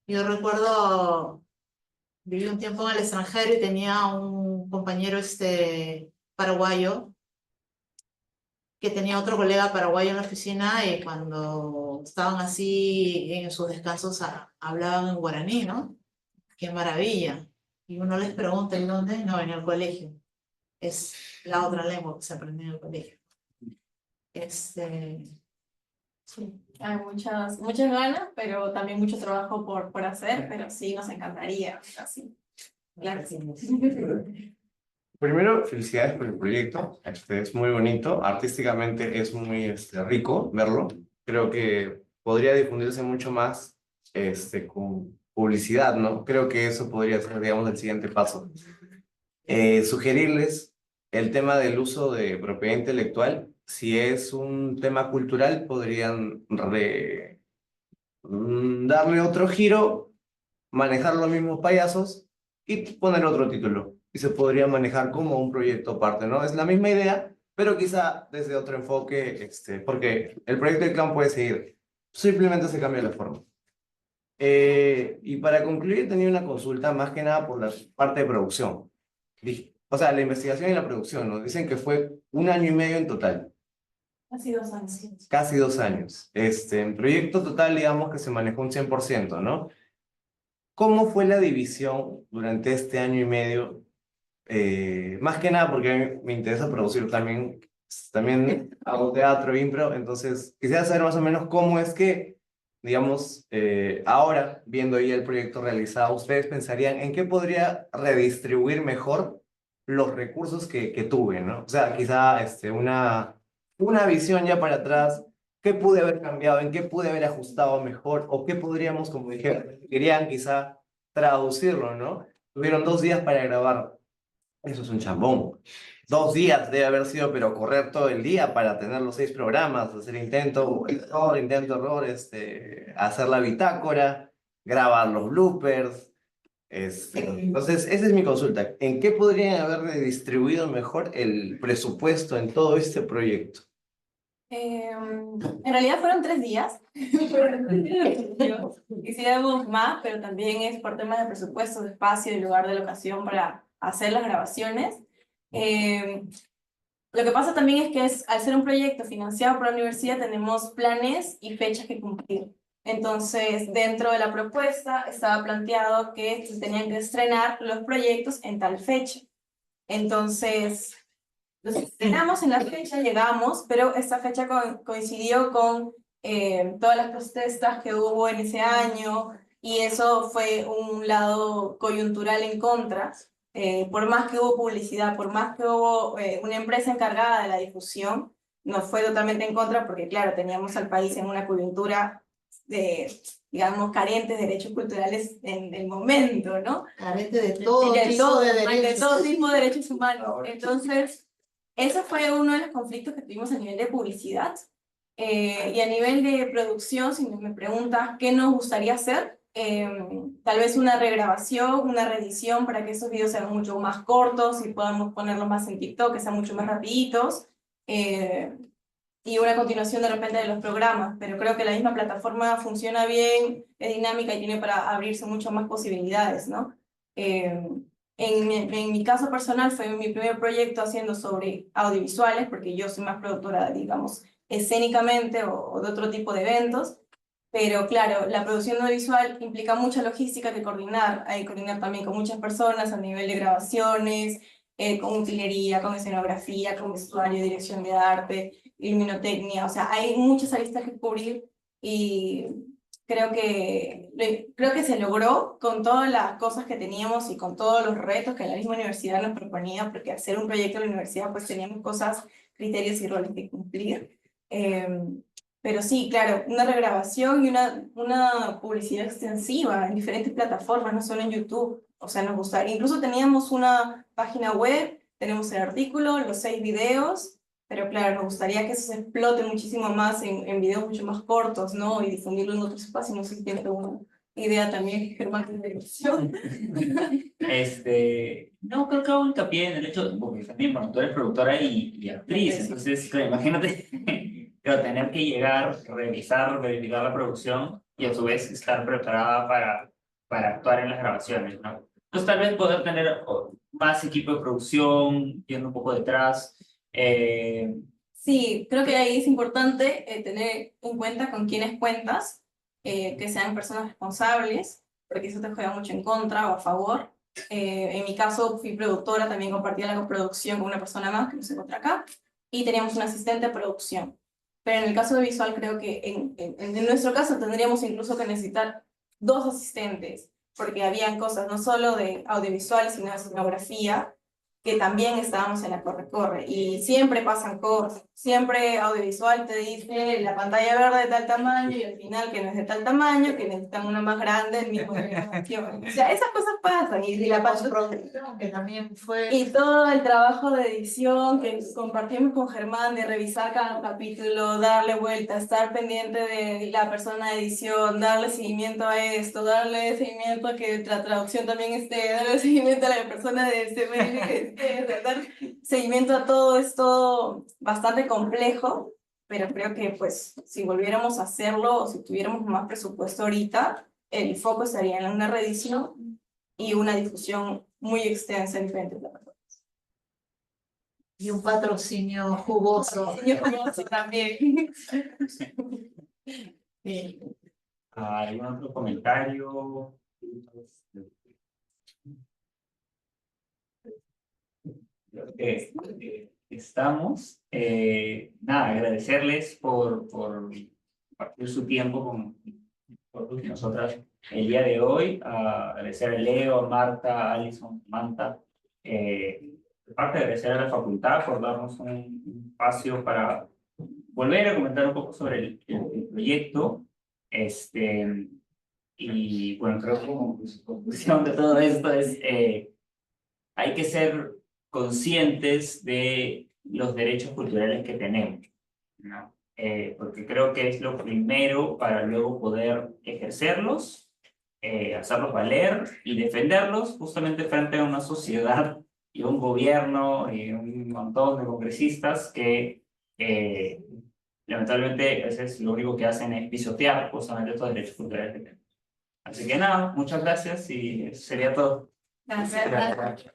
Speaker 1: Yo recuerdo, viví un tiempo en el extranjero y tenía un compañero paraguayo que tenía otro colega paraguayo en la oficina y cuando estaban así en sus descansos hablaban en guaraní, ¿no? ¡Qué maravilla! Y uno les pregunta, ¿y dónde? No, en el colegio. Es la otra lengua que se aprende en el colegio. Sí.
Speaker 2: Hay muchas ganas, pero también mucho trabajo por hacer, pero sí nos encantaría. Así. Claro que sí.
Speaker 10: Primero, felicidades por el proyecto. Es muy bonito. Artísticamente es muy rico verlo. Creo que podría difundirse mucho más con publicidad, ¿no? Creo que eso podría ser, digamos, el siguiente paso. Sugerirles el tema del uso de propiedad intelectual. Si es un tema cultural, podrían darle otro giro, manejar los mismos payasos y poner otro título. Y se podría manejar como un proyecto aparte, ¿no? Es la misma idea, pero quizá desde otro enfoque, porque el proyecto del clan puede seguir. Simplemente se cambia la forma. Y para concluir, tenía una consulta más que nada por la parte de producción. O sea, la investigación y la producción, nos dicen que fue 1 año y medio en total.
Speaker 2: Casi 2 años.
Speaker 10: Casi 2 años. En proyecto total, digamos que se manejó un 100%, ¿no? ¿Cómo fue la división durante este año y medio? Más que nada porque a mí me interesa producir también hago teatro, impro, entonces quisiera saber más o menos cómo es que, digamos, ahora, viendo ya el proyecto realizado, ustedes pensarían en qué podría redistribuir mejor los recursos que tuve, ¿no? O sea, quizá una visión ya para atrás, qué pude haber cambiado, en qué pude haber ajustado mejor, o qué podríamos, como dijeron, querían quizá traducirlo, ¿no? Tuvieron 2 días para grabar. Eso es un chambón. 2 días debe haber sido, pero correr todo el día para tener los 6 programas, hacer intento, error, hacer la bitácora, grabar los bloopers. Entonces, esa es mi consulta. ¿En qué podrían haber distribuido mejor el presupuesto en todo este proyecto?
Speaker 2: En realidad fueron 3 días. Quisiéramos más, pero también es por temas de presupuesto, de espacio y lugar de locación para hacer las grabaciones. Lo que pasa también es que al ser un proyecto financiado por la universidad tenemos planes y fechas que cumplir. Entonces, dentro de la propuesta estaba planteado que se tenían que estrenar los proyectos en tal fecha. Entonces, los estrenamos en la fecha, llegamos, pero esta fecha coincidió con todas las protestas que hubo en ese año y eso fue un lado coyuntural en contra. Por más que hubo publicidad, por más que hubo una empresa encargada de la difusión, nos fue totalmente en contra porque, claro, teníamos al país en una coyuntura digamos, carentes de derechos culturales en el momento, ¿no?
Speaker 1: Carentes de todo tipo de derechos.
Speaker 2: De todo tipo de derechos humanos. Entonces, eso fue uno de los conflictos que tuvimos a nivel de publicidad. Y a nivel de producción, si me preguntas qué nos gustaría hacer, tal vez una regrabación, una reedición para que esos videos sean mucho más cortos y podamos ponerlos más en TikTok, que sean mucho más rapiditos. Y una continuación de repente de los programas, pero creo que la misma plataforma funciona bien, es dinámica y tiene para abrirse mucho más posibilidades, ¿no? En mi caso personal fue mi primer proyecto haciendo sobre audiovisuales, porque yo soy más productora, digamos, escénicamente o de otro tipo de eventos, pero claro, la producción audiovisual implica mucha logística que coordinar, hay que coordinar también con muchas personas a nivel de grabaciones, con utilería, con escenografía, con vestuario, dirección de arte, iluminotecnia, o sea, hay muchas aristas que cubrir y creo que se logró con todas las cosas que teníamos y con todos los retos que la misma universidad nos proponía, porque hacer un proyecto en la universidad pues teníamos cosas, criterios y roles que cumplir. Pero sí, claro, una regrabación y una publicidad extensiva en diferentes plataformas, no solo en YouTube. O sea, nos gustaría, incluso teníamos una página web, tenemos el artículo, los 6 videos, pero claro, nos gustaría que eso se explote muchísimo más en videos mucho más cortos, ¿no? Y difundirlo en otros espacios. No sé si tienes alguna idea también, Germán, de dirección.
Speaker 5: No, creo que hago hincapié en el hecho, porque también, bueno, tú eres productora y actriz, entonces, claro, imagínate, claro, tener que llegar, revisar, verificar la producción y a su vez estar preparada para actuar en las grabaciones, ¿no? Entonces, tal vez poder tener más equipo de producción, yendo un poco detrás.
Speaker 2: Sí, creo que ahí es importante tener en cuenta con quiénes cuentas, que sean personas responsables, porque eso te juega mucho en contra o a favor. En mi caso fui productora, también compartía la coproducción con una persona más que no se encuentra acá, y teníamos un asistente de producción. Pero en el caso de visual creo que en nuestro caso tendríamos incluso que necesitar 2 asistentes, porque habían cosas no solo de audiovisual, sino de escenografía, que también estábamos en la corre-corre, y siempre pasan cosas, siempre audiovisual te dice la pantalla verde de tal tamaño, y al final que no es de tal tamaño, que necesitan una más grande, el mismo de grabación. O sea, esas cosas pasan, y
Speaker 1: la postproducción, que también fue...
Speaker 2: Y todo el trabajo de edición que compartimos con Germán, de revisar cada capítulo, darle vuelta, estar pendiente de la persona de edición, darle seguimiento a esto, darle seguimiento a que la traducción también esté, darle seguimiento a la persona de CML, dar seguimiento a todo esto bastante complejo, pero creo que pues si volviéramos a hacerlo o si tuviéramos más presupuesto ahorita, el foco estaría en una reedición y una difusión muy extensa en diferentes plataformas.
Speaker 1: Y un patrocinio jugoso.
Speaker 2: También.
Speaker 1: Sí.
Speaker 5: ¿Algún otro comentario? Creo que estamos. Nada, agradecerles por compartir su tiempo con nosotras el día de hoy. Agradecer a Leo, a Marta, a Alison, Manta. Aparte, agradecer a la facultad por darnos un espacio para volver a comentar un poco sobre el proyecto. Y bueno, creo que como conclusión de todo esto es hay que ser conscientes de los derechos culturales que tenemos, ¿no? Porque creo que es lo primero para luego poder ejercerlos, hacerlos valer y defenderlos justamente frente a una sociedad y un gobierno y un montón de congresistas que lamentablemente a veces lo único que hacen es pisotear justamente estos derechos culturales que tenemos. Así que nada, muchas gracias y eso sería todo.
Speaker 2: Gracias.